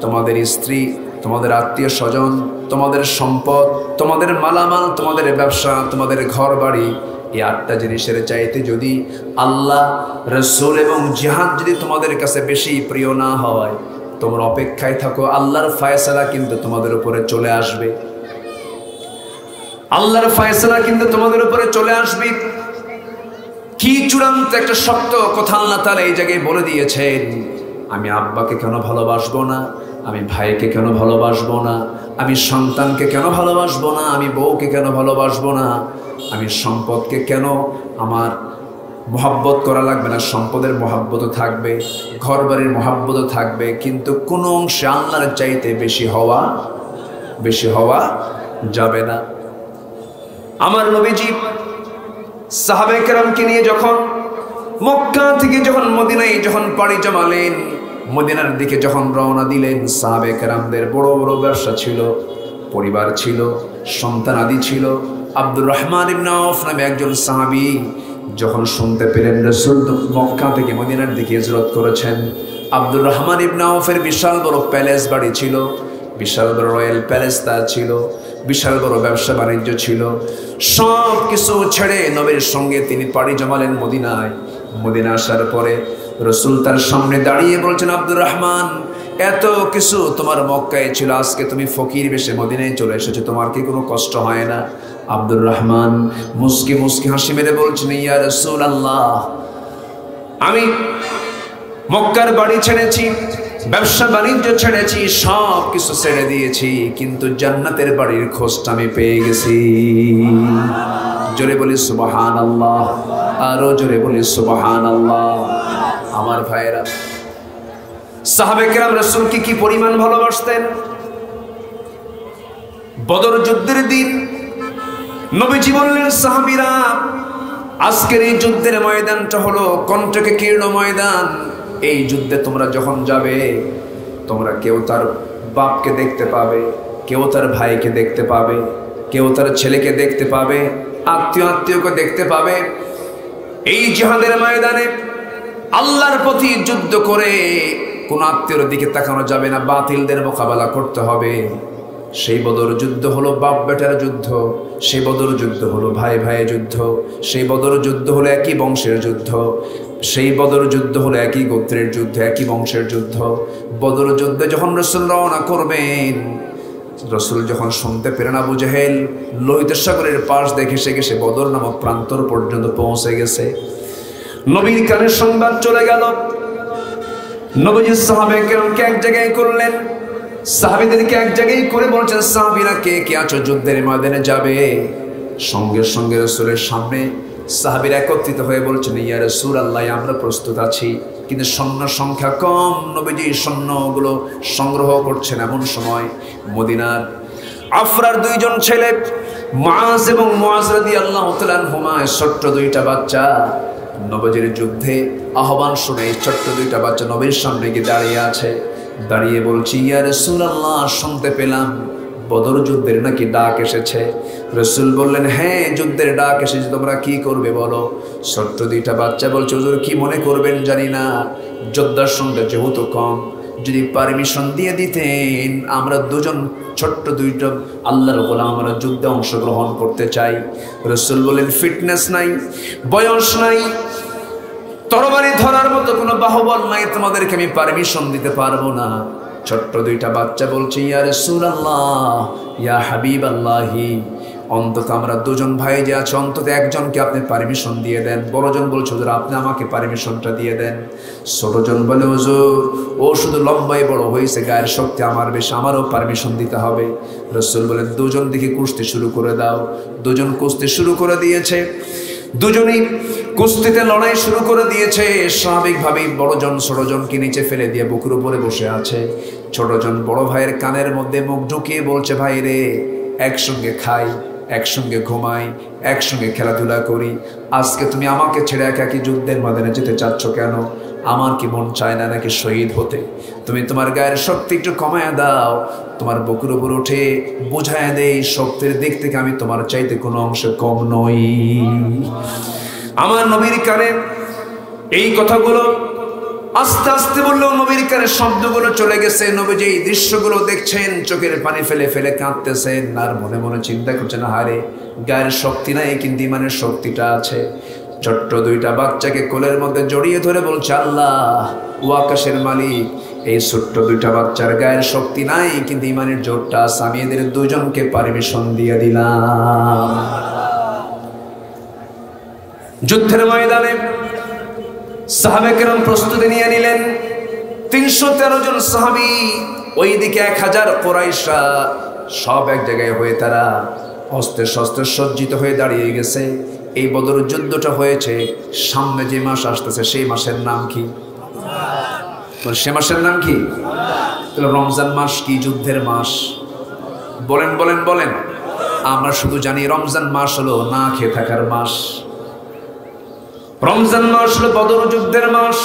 S1: তোমাদের স্ত্রী, তোমাদের আত্মীয় স্বজন, তোমাদের সম্পদ, তোমাদের মালামাল, তোমাদের ব্যবসা, তোমাদের ঘর বাড়ি, এই 8টা জিনিসের চাইতে যদি আল্লাহ, রাসূল এবং জিহাদ যদি তোমাদের কাছে বেশি প্রিয় না হয়, তোমরা অপেক্ষায় থাকো, আল্লাহর ফয়সালা কিন্তু তোমাদের উপরে চলে আসবে। আল্লাহর ফয়সালা কিন্তু তোমাদের উপরে চলে আসবে। কি চূড়ান্ত একটা শক্ত কথা আল্লাহ তাআলা এই জায়গায় বলে দিয়েছেন। আমি আব্বাকে কেন ভালোবাসবো না? আমি ভাইকে কেন ভালোবাসবো না? আমি সন্তানকে কেন ভালোবাসবো না? আমি বউকে কেন ভালোবাসবো না? আমি সম্পদকে কেন আমার মহব্বত করা লাগবে না? সম্পদের মহব্বতও থাকবে, ঘর বাড়ির মহব্বতও থাকবে, কিন্তু কোনো অংশে আল্লাহর চাইতে বেশি হওয়া যাবে না। আমার নবীজি সাহাবায়ে কেরামকে নিয়ে যখন মক্কা থেকে যখন মদিনায় যখন পাড়ি জমালেন, মদিনার দিকে যখন রওনা দিলেন, সাহাবায়ে কেরামদের বড় বড় ব্যবসা ছিল, পরিবার ছিল, সন্তান আদি ছিল। আব্দুর রহমান ইবনে আওফ নামে একজন সাহাবী যখন শুনতে পেলেন রাসূল মক্কা থেকে মদিনার দিকে হিজরত করেছেন, আব্দুর রহমান ইবনে আওফের বিশাল বড় প্যালেস বাড়ি ছিল, বিশাল বড় রয়্যাল প্যালেস তার ছিল, বিশাল বড় ব্যবসা বাণিজ্য ছিল। সব কিছু ছেড়ে নবীর সঙ্গে তিনি পাড়ি জমালেন মদিনায়। মদিনা আসার পরে রাসূল তার সামনে দাঁড়িয়ে বলছেন, আব্দুর রহমান, এত কিছু তোমার মক্কায় ছিল, আজকে তুমি ফকির বেশে মদিনায় চলে এসেছো, তোমার কি কোনো কষ্ট হয় না? আব্দুর রহমান মুস্কি মুস্কি হাসি মেরে বলছেন, ইয়া রাসূলুল্লাহ, আমি মক্কার বাড়ি ছেড়েছি, ব্যবসা বাণিজ্য ছেড়েছি, সব কিছু ছেড়ে দিয়েছি, কিন্তু জান্নাতের বাড়ির খোঁজটা আমি পেয়ে গেছি। জোরে বলি সুবহানাল্লাহ, আরো জোরে বলি সুবহানাল্লাহ। আমার ভাইয়েরা, সাহাবে কেরাম রাসূলকে কি পরিমাণ ভালোবাসতেন। বদর যুদ্ধের দিন নবীজি বললেন, সাহাবীরা, আজকের এই যুদ্ধের ময়দানটা হলো কণ্টকে কীর্ণ ময়দান। এই যুদ্ধে তোমরা যখন যাবে, তোমরা কেউ তার বাপকে দেখতে পাবে, কেউ তার ভাইকে দেখতে পাবে, কেউ তার ছেলেকে দেখতে পাবে, আত্মীয়কে দেখতে পাবে। এই জিহাদের ময়দানে আল্লাহর প্রতি যুদ্ধ করে কোন আত্মীয়র দিকে তাকানো যাবে না, বাতিলদের মোকাবেলা করতে হবে। সেই বদর যুদ্ধ হলো বাপ বেটার যুদ্ধ, সেই বদর যুদ্ধ হলো ভাই ভাইয়ের যুদ্ধ, সেই বদর যুদ্ধ হলো একই বংশের যুদ্ধ, সেই বদর যুদ্ধ হলো একই গোত্রের যুদ্ধ, একই বংশের যুদ্ধ। বদর যুদ্ধে যখন রাসূল রওনা করবেন, রাসূল যখন শুনতে পেলেন আবু জেহেল লোহিত সাগরের পাশ দেখে সে বদর নামক প্রান্তর পর্যন্ত পৌঁছে গেছে, নবীর কানে সংবাদ চলে গেল। নবীজি সাহাবায়ে কেরামকে এক জায়গায় করলেন, সাহাবীদেরকে এক জায়গায় করে বলছেন, সাহাবীরা কে কে আছো যুদ্ধের ময়দানে যাবে? সঙ্গে সঙ্গে রাসূলের সামনে সাহাবীরা একত্রিত হয়ে বলছেন, ইয়া রাসূলুল্লাহ, আমরা প্রস্তুত আছি, কিন্তু সৈন্য সংখ্যা কম। নবীজি সৈন্যগুলো সংগ্রহ করছেন। এমন সময় মদিনার আফরার দুইজন ছেলে, মুআজ এবং মুআজ রাদিয়াল্লাহু তাআলা আনহুমা, ছোট্ট দুইটা বাচ্চা, নবীজির যুদ্ধে আহ্বান শুনে ছোট্ট দুইটা বাচ্চা নবীর সামনে গিয়ে দাঁড়িয়ে আছে। দাঁড়িয়ে বলছি, ইয়া রাসূলুল্লাহ, শুনতে পেলাম বদর যুদ্ধের নাকি ডাক এসেছে। রাসূল বললেন, হ্যাঁ, যুদ্ধের ডাক এসেছে, তোমরা কি করবে বলো? ছোট্ট দুইটা বাচ্চা বলছে, হুজুর কি মনে করবেন জানি না, যোদ্ধার সংখ্যা যেহেতু কম, যদি পারমিশন দিয়ে দিতেন, আমরা দুজন ছোট্ট দুইটা আল্লাহর গোলাম, আমরা যুদ্ধে অংশগ্রহণ করতে চাই। রাসূল বললেন, ফিটনেস নাই, বয়স নাই, তরবারি ধরার মতো কোনো বাহুবল নাই, তোমাদেরকে আমি পারমিশন দিতে পারবো না। ছোট্ট দুইটা বাচ্চা বলছে, ইয়া রাসূলুল্লাহ, ইয়া হাবিবাল্লাহি, অন্তত আমরা দুজন ভাই যে আছে, অন্তত একজনকে আপনি পারমিশন দিয়ে দেন। বড়জন বলছে, হুজুর আপনি আমাকে পারমিশনটা দিয়ে দেন। ছোটজন বলে, হুজুর ও শুধু লম্বাই বড় হয়েছে, গায়ের শক্তি আমার বেশি, আমারও পারমিশন দিতে হবে। রাসূল বলেন, দুজন দিকে কুস্তি শুরু করে দাও। দুজন কুস্তি শুরু করে দিয়েছে, দুজনেই কুস্তিতে লড়াই শুরু করে দিয়েছে। স্বাভাবিকভাবেই বড়জন ছোটজনকে নিচে ফেলে দিয়ে বুকের উপরে বসে আছে। ছোটজন বড় ভাইয়ের কানের মধ্যে মুখ ঢুকিয়ে বলছে, ভাই রে, একসঙ্গে খাই, একসঙ্গে ঘুমাই, একসঙ্গে খেলাধুলা করি, আজকে তুমি আমাকে ছেড়ে একাকী যুদ্ধের ময়দানে যেতে চাচ্ছ কেন? আমার কি মন চায় না নাকি শহীদ হতে? তুমি তোমার গায়ের শক্তি একটু কমায় দাও, তোমার বুকের উপর উঠে বোঝায় দেই, শক্তির দিক থেকে আমি তোমার চাইতে কোনো অংশে কম নই। আমার নবীর কানে এই কথাগুলো আস্তে আস্তে বললেও নবীর কানে শব্দগুলো চলে গেছে। নবীজি এই দৃশ্যগুলো দেখছেন, চোখের পানি ফেলে ফেলে কাঁদতেছেন, আর মনে মনে চিন্তা করছেন, হারে, গায়ের শক্তি নাই কিন্তু ইমানের শক্তিটা আছে। ছোট্ট দুইটা বাচ্চাকে কোলের মধ্যে জড়িয়ে ধরে বলছে, আল্লাহ, ও আকাশের মালিক, এই ছোট্ট দুইটা বাচ্চার গায়ের শক্তি নাই কিন্তু ইমানের জোরটা আছে, আমি এদের দুজনকে পারমিশন দিয়ে দিলাম। যুদ্ধের ময়দানে সাহাবে কেরাম প্রস্তুতি নিয়ে নিলেন। 313 জন সাহাবী, ওইদিকে 1000 কুরাইশরা, সব এক জায়গায় হয়ে তারা অস্ত্রে শস্ত্রে সজ্জিত হয়ে দাঁড়িয়ে গেছে। এই বদর যুদ্ধটা হয়েছে সামনে যে মাস আসতেছে, সেই মাসের নাম কি? সে মাসের নাম কি? রমজান মাস কি যুদ্ধের মাস? বলেন বলেন বলেন। আমরা শুধু জানি রমজান মাস হলো না খেয়ে থাকার মাস, রমজান মাস হলো বদর যুদ্ধের মাস,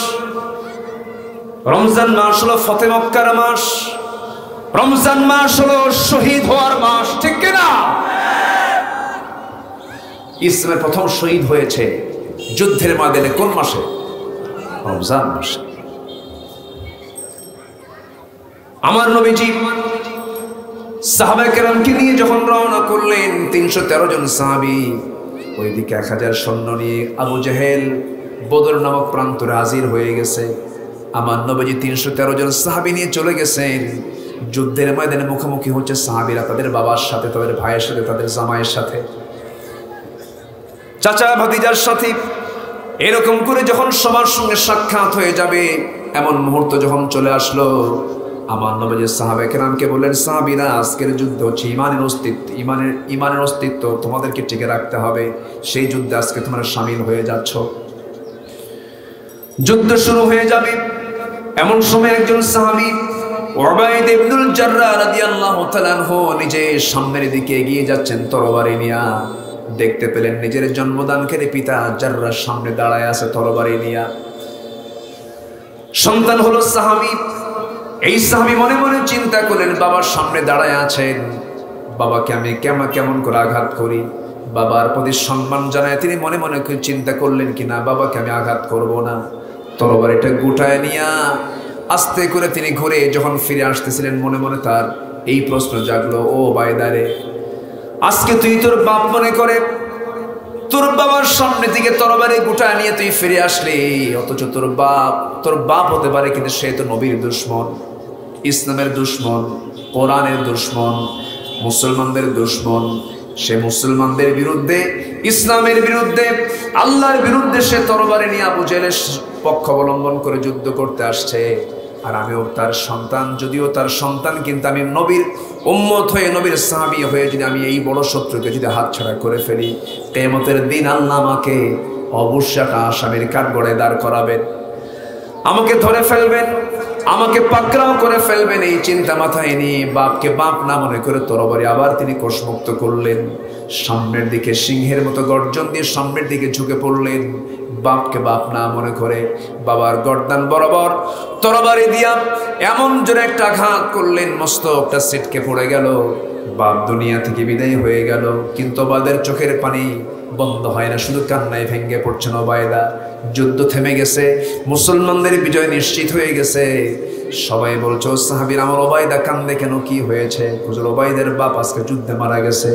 S1: রমজান মাস হলো ফতে মক্কার মাস, রমজান মাস হলো শহীদ হওয়ার মাস, ঠিক কিনা? ইসলামের প্রথম শহীদ হয়েছে যুদ্ধের ময়দানে কোন মাসে? রমজান মাসে। আমার নবীজি সাহাবায়ে কেরামকে নিয়ে যখন রওনা করলেন, 313 জন সাহাবী, ওইদিকে 1000 সৈন্য নিয়ে আবু জেহেল বদর নামক প্রান্তরে হাজির হয়ে গেছে। আমার নবীজি 313 জন সাহাবী নিয়ে চলে গেছেন। যুদ্ধের ময়দানে মুখোমুখি হচ্ছে সাহাবীরা তাদের বাবার সাথে, তাদের ভাইয়ের সাথে, তাদের জামাইয়ের সাথে, চাচা ভাতিজার সাথে। এরকম করে যখন সবার সঙ্গে সাক্ষাৎ হয়ে যাবে, এমন মুহূর্ত যখন চলে আসলো, আমার নবীজি সাহাবায়ে কেরামকে বললেন, সাহাবীরা, আজকের যুদ্ধ হচ্ছে ইমানের অস্তিত্ব তোমাদেরকে টিকে রাখতে হবে। সেই যুদ্ধে আজকে তোমরা শামিল হয়ে যাচ্ছ। যুদ্ধ শুরু হয়ে যাবে। এমন সময় একজন সাহাবী উবাইদ ইবনুল জাররাহ রাদিয়াল্লাহু তাআলা আনহু নিজে সামনের দিকে এগিয়ে যাচ্ছেন তরবারি নিয়ে। দেখতে পেলেন নিজের জন্মদানকারী পিতা জাররাহ সামনে দাঁড়ায় আছে তরবারি নিয়ে। সন্তান হলো সাহাবী। এই সাহাবী মনে মনে চিন্তা করলেন, বাবার সামনে দাঁড়ায় আছেন, বাবাকে আমি কেমন করে আঘাত করি। বাবার প্রতি সম্মান জানায় তিনি মনে মনে চিন্তা করলেন, কিনা বাবাকে আমি আঘাত করব না। তরবারিটা গুটায় নিয়া আস্তে করে তিনি ঘুরে যখন ফিরে আসতেছিলেন, মনে মনে তার এই প্রশ্ন জাগলো, ও বাইদারে, আজকে তুই তোর বাপ মনে করে তোর বাবার সামনে থেকে তরবারি গুটায় নিয়ে তুই ফিরে আসলি, অথচ তোর বাপ হতে পারে, কিন্তু সে তো নবীর দুশমন, ইসলামের দুশমন, কোরআনের দুশমন, মুসলমানদের দুশমন। সে মুসলমানদের বিরুদ্ধে, ইসলামের বিরুদ্ধে, আল্লাহর বিরুদ্ধে সে তরবারি নিয়ে আবু জেহেলের পক্ষ অবলম্বন করে যুদ্ধ করতে আসছে। আর আমিও তার সন্তান, যদিও তার সন্তান, কিন্তু আমি নবীর উম্মত হয়ে, নবীর সাহাবী হয়ে যদি আমি এই বড় শত্রুকে যদি হাতছাড়া করে ফেলি, কিয়ামতের দিন আল্লাহ আমাকে অবশ্যই একটা আসামির কাঠগড়ায় দাঁড় করাবেন, আমাকে ধরে ফেলবেন, আমাকে পাকড়াও করে ফেলবেন। এই চিন্তা মাথায় নিয়ে বাপকে বাপ না মনে করে তরবারি আবার তিনি কোষমুক্ত করলেন। সামনের দিকে সিংহের মতো গর্জন দিয়ে সামনের দিকে ঝুঁকে পড়লেন। বাপকে বাপ না মনে করে বাবার গর্দান বরাবর তরবারি দিয়া এমন জোরে একটা আঘাত করলেন, মস্তকটা ছিটকে পড়ে গেল। বাপ দুনিয়া থেকে বিদায় হয়ে গেল। কিন্তু ওবায়দার চোখের পানি বন্ধ হয় না, শুধু কান্নায় ভেঙে পড়ছেন ওবায়দা। যুদ্ধ থেমে গেছে, মুসলমানদের বিজয় নিশ্চিত হয়ে গেছে। সবাই বলছে, ও সাহাবীর, আমার ওবায়দা কান্দে কেন, কি হয়েছে? হুজুর, ওবায়দার বাপ আজকে যুদ্ধে মারা গেছে।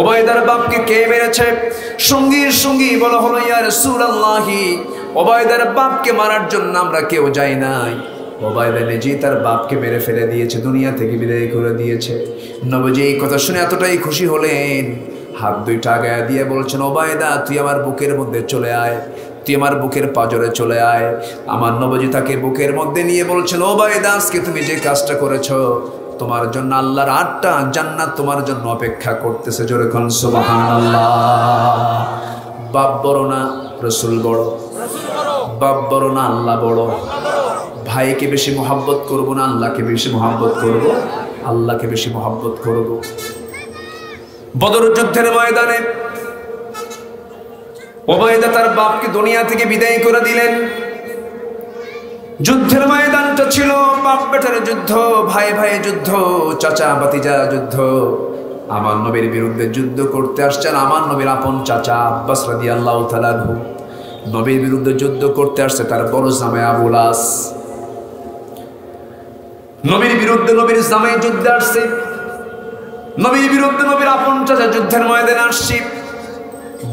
S1: ওবায়দার বাপকে কে মেরেছে? সঙ্গী বলা হলো, ইয়া রাসূলুল্লাহ, ওবায়দার বাপকে মারার জন্য আমরা কেউ যাই নাই। ওবায়দা নিজেই তার বাপকে মেরে ফেলে দিয়েছে, দুনিয়া থেকে বিদায় করে দিয়েছে। নবীজি এই কথা শুনে এতটাই খুশি হলেন, হাত দুইটা আগায় দিয়ে বলছেন, ওবায়দা, তুই আমার বুকের মধ্যে চলে আয়, তুই আমার বুকের পাজরে চলে আয়। আমার নবীজি তাকে বুকের মধ্যে নিয়ে বলছেন, ওবায়দা, আজকে তুমি যে কাজটা করেছো, তোমার জন্য আল্লাহর 8টা জান্নাত তোমার জন্য অপেক্ষা করতেছে। জোরে কোন সুবহানাল্লাহ। বাপ বড় না রাসূল বড়? বাপ বড় না আল্লাহ বড়? ভাইকে বেশি মহব্বত করব না আল্লাহকে বেশি মহব্বত করব? আল্লাহকে বেশি মহব্বত করব। বদর যুদ্ধের ময়দানে ওবায়দা তার বাপকে দুনিয়া থেকে বিদায় করে দিলেন। যুদ্ধের ময়দানটা ছিল বাপ বেটার যুদ্ধ, ভাই ভাই যুদ্ধ, চাচা ভাতিজা যুদ্ধ। আমার নবীর বিরুদ্ধে যুদ্ধ করতে আসছেন আমার নবীর আপন চাচা আব্বাস রাদিয়াল্লাহু তাআলা আনহু। নবীর বিরুদ্ধে যুদ্ধ করতে আসছে তার বড় জামাই আবু লাস। নবীর বিরুদ্ধে নবীর জামাই যুদ্ধে আসছে, নবীর বিরুদ্ধে নবীর আপন চাচা যুদ্ধের ময়দানে আসছে।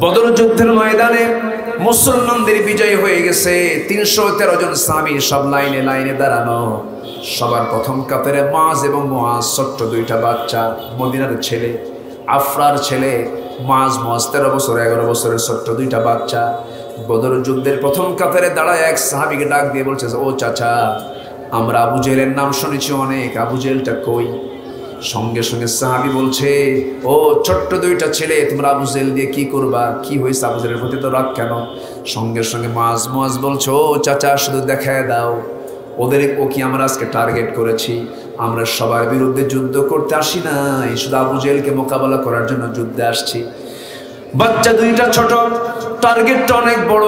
S1: বদর যুদ্ধের ময়দানে মুসলমানদের বিজয় হয়ে গেছে। 313 জন সাহাবী সব লাইনে লাইনে দাঁড়ানো। সবার প্রথম কাতারে মুআজ এবং মুআজ, ছোট্ট দুইটা বাচ্চা, মদিনার ছেলে, আফরার ছেলে। মুআজ 13 বছর 11 বছরের ছোট্ট দুইটা বাচ্চা। বদর যুদ্ধের প্রথম কাতারে দাঁড়ায় এক সাহাবীকে ডাক দিয়ে বলছে, ও চাচা, আমরা আবু জেহেলের নাম শুনেছি অনেক, আবু জেহেলটা কই? সঙ্গে সঙ্গে সাহাবী বলছে, ও ছোট্ট দুইটা ছেলে, তোমরা আবু জেহেল দিয়ে কি করবা? কি হয়েছে আবু জেহেলের প্রতি তো রাগ কেন? সঙ্গে সঙ্গে মুআজ বলছে, ও চাচা, শুধু দেখায় দাও ওদের, ও কি আমরা আজকে টার্গেট করেছি? আমরা সবার বিরুদ্ধে যুদ্ধ করতে আসি নাই, শুধু আবু জেহেলকে মোকাবেলা করার জন্য যুদ্ধে আসছি। বাচ্চা দুইটা ছোট, টার্গেটটা অনেক বড়।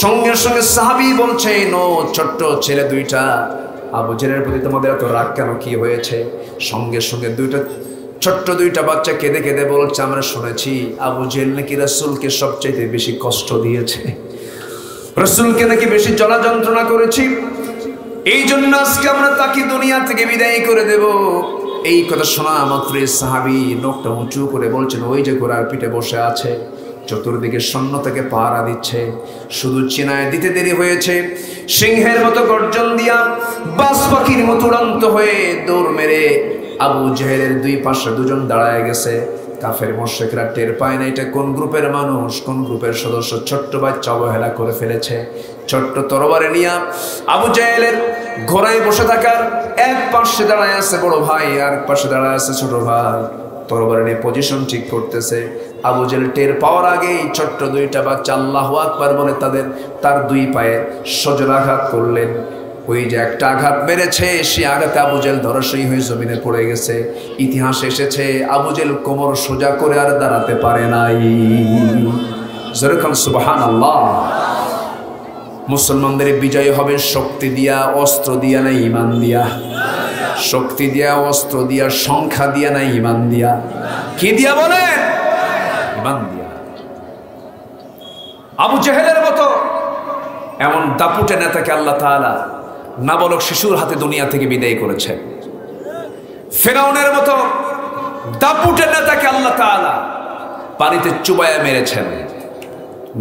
S1: সঙ্গে সঙ্গে সাহাবী বলছেন, ও ছোট্ট ছেলে দুইটা, আবু জেহেলের প্রতি তোমাদের এত রাগ কেন, কি হয়েছে? সঙ্গে সঙ্গে ছোট্ট দুইটা বাচ্চা কেঁদে কেঁদে বলছে, আমরা শুনেছি আবু জেহেল নাকি রাসূলকে সবচাইতে বেশি কষ্ট দিয়েছে, রাসূলকে নাকি বেশি জ্বালা যন্ত্রণা করেছি, এই জন্য আজকে আমরা তাকে দুনিয়া থেকে বিদায় করে দেব। এই কথা শোনা মাত্র সাহাবী নখটা উঁচু করে বলছেন, ওই যে ঘোড়ার পিঠে বসে আছে চতুর্দিকে সৈন্য থেকে পাহারা দিচ্ছে। শুধু চিনায় দিতে দেরি হয়েছে, সিংহের মতো গর্জন দিয়া বাজ পাখির মতো উড়ন্ত হয়ে দৌড় মেরে আবু জেহেলের দুই পাশে দুজন দাঁড়ায় গেছে। কাফের মুশরিকরা টের পায় না এটা কোন গ্রুপের মানুষ, কোন গ্রুপের সদস্য। ছোট্ট বাচ্চা অবহেলা করে ফেলেছে। ছোট্ট তরবারে নিয়ে আবু জেহেলের ঘোড়ায় বসে থাকার এক পাশে দাঁড়ায় আছে বড় ভাই, আর এক পাশে দাঁড়ায় আছে ছোট ভাই। তরবারে নিয়ে পজিশন ঠিক করতেছে। আবু জেহেল টের পাওয়ার আগেই ছোট্ট দুইটা বাচ্চা আল্লাহু আকবার বলে তার দুই পায়ে সজোরাঘাত করলেন। ওই যে একটা আঘাত মেরেছে, সে আঘাতে আবু জেহেল ধরাশয়ী হয়ে জমিনে পড়ে গেছে। ইতিহাসে এসেছে আবু জেহেল কোমর সোজা করে আর দাঁড়াতে পারে নাই। যেরকম সুবহানাল্লাহ। মুসলমানদের বিজয় হবে শক্তি দিয়া, অস্ত্র দিয়া, না ঈমান দিয়া? শক্তি দিয়া, অস্ত্র দিয়া, সংখ্যা দিয়া, না ঈমান দিয়া? কি দিয়া বলেন? ঈমান দিয়া। আবু জেহেলের মতো এমন দাপুটে নেতাকে আল্লাহ তাআলা নাবালক শিশুর হাতে দুনিয়া থেকে বিদায় করেছেন। ফিরআউনের মতো দাপুটে নেতাকে আল্লাহ তাআলা পানিতে চুবায়া মেরেছেন।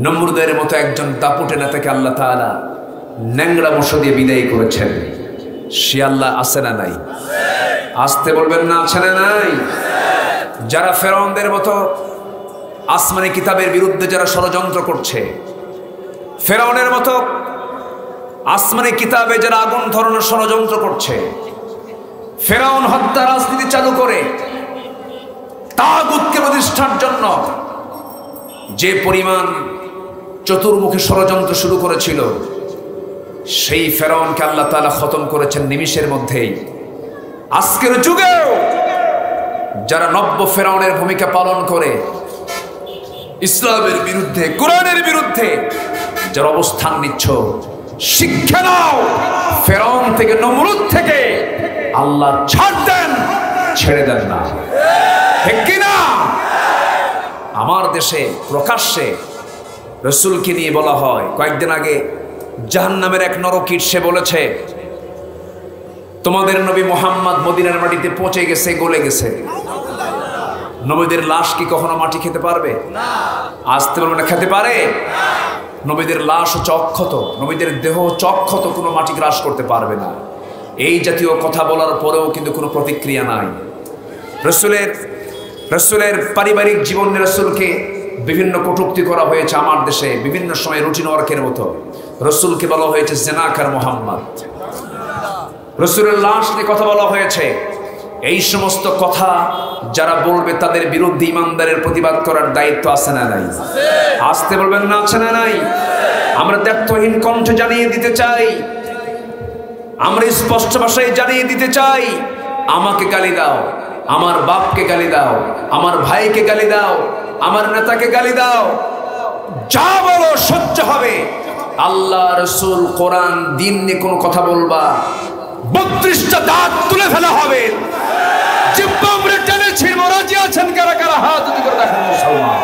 S1: নমরুদের মতো একজন দাপুটে নেতাকে আল্লাহ তাআলা ন্যাংরা মশা দিয়ে বিদায় করেছেন। সে আল্লাহ আছে না নাই? আসতে বলবেন না, আছে না নাই? যারা ফিরআউনদের মতো আসমানি কিতাবের বিরুদ্ধে যারা ষড়যন্ত্র করছে, ফিরআউনের মতো আসমানি কিতাবে যারা আগুন ধরানোর ষড়যন্ত্র করছে, ফিরআউন হত্যা রাজনীতি চালু করে তাগুতকে প্রতিষ্ঠার জন্য যে পরিমাণ চতুর্মুখী ষড়যন্ত্র শুরু করেছিল, সেই ফিরআউনকে আল্লাহ তাআলা খতম করেছেন নিমিষের মধ্যেই। আজকের যুগেও যারা নব্য ফিরআউনের ভূমিকা পালন করে ইসলামের বিরুদ্ধে, কোরআনের বিরুদ্ধে যারা অবস্থান নিচ্ছ, শিক্ষা নাও ফিরআউন থেকে, নমরুদ থেকে। আল্লাহ ছাড় দেন, ছেড়ে দেন না, ঠিক কিনা? আমার দেশে প্রকাশ্যে রাসূলকে নিয়ে বলা হয়, কয়েকদিন আগে জাহান্নামের এক নরকীট সে বলেছে তোমাদের নবী মুহাম্মদ মদিনার মাটিতে পচে গেছে, গলে গেছে। নবীদের লাশ কি কখনো মাটি খেতে পারবে? আসতে বলবে না, খেতে পারে? নবীদের লাশ হচ্ছে অক্ষত, নবীদের দেহ হচ্ছে অক্ষত, কোনো মাটি গ্রাস করতে পারবে না। এই জাতীয় কথা বলার পরেও কিন্তু কোনো প্রতিক্রিয়া নাই। রসুলের পারিবারিক জীবনে রসুলকে বিভিন্ন কটূক্তি করা হয়েছে আমার দেশে, বিভিন্ন সময় রুটিন ওয়ার্কের মতো। রসুলকে বলা হয়েছে জেনাকার মোহাম্মদ, রসুলের লাশ নিয়ে কথা বলা হয়েছে। এই সমস্ত কথা যারা বলবে তাদের বিরুদ্ধে ইমানদারের প্রতিবাদ করার দায়িত্ব আছে না নাই? আসতে বলবেন না, আছে না নাই? আমরা দ্ব্যর্থহীন কণ্ঠে জানিয়ে দিতে চাই, আমরা স্পষ্ট ভাষায় জানিয়ে দিতে চাই, আমাকে গালি দাও, আমার বাপকে গালি দাও, আমার ভাইকে গালি দাও, আমার নেতাকে গালি দাও, যা বলো সহ্য হবে। আল্লাহ, রসুল, কোরআন, দিন নিয়ে কোনো কথা বলবা 32টা দাঁত তুলে ফেলা হবে। জিব্বা আমরা টেনে ছিড়ব। রাজি আছেন কারা কারা? হাত উঁচু করে দেখেন মুসলমান।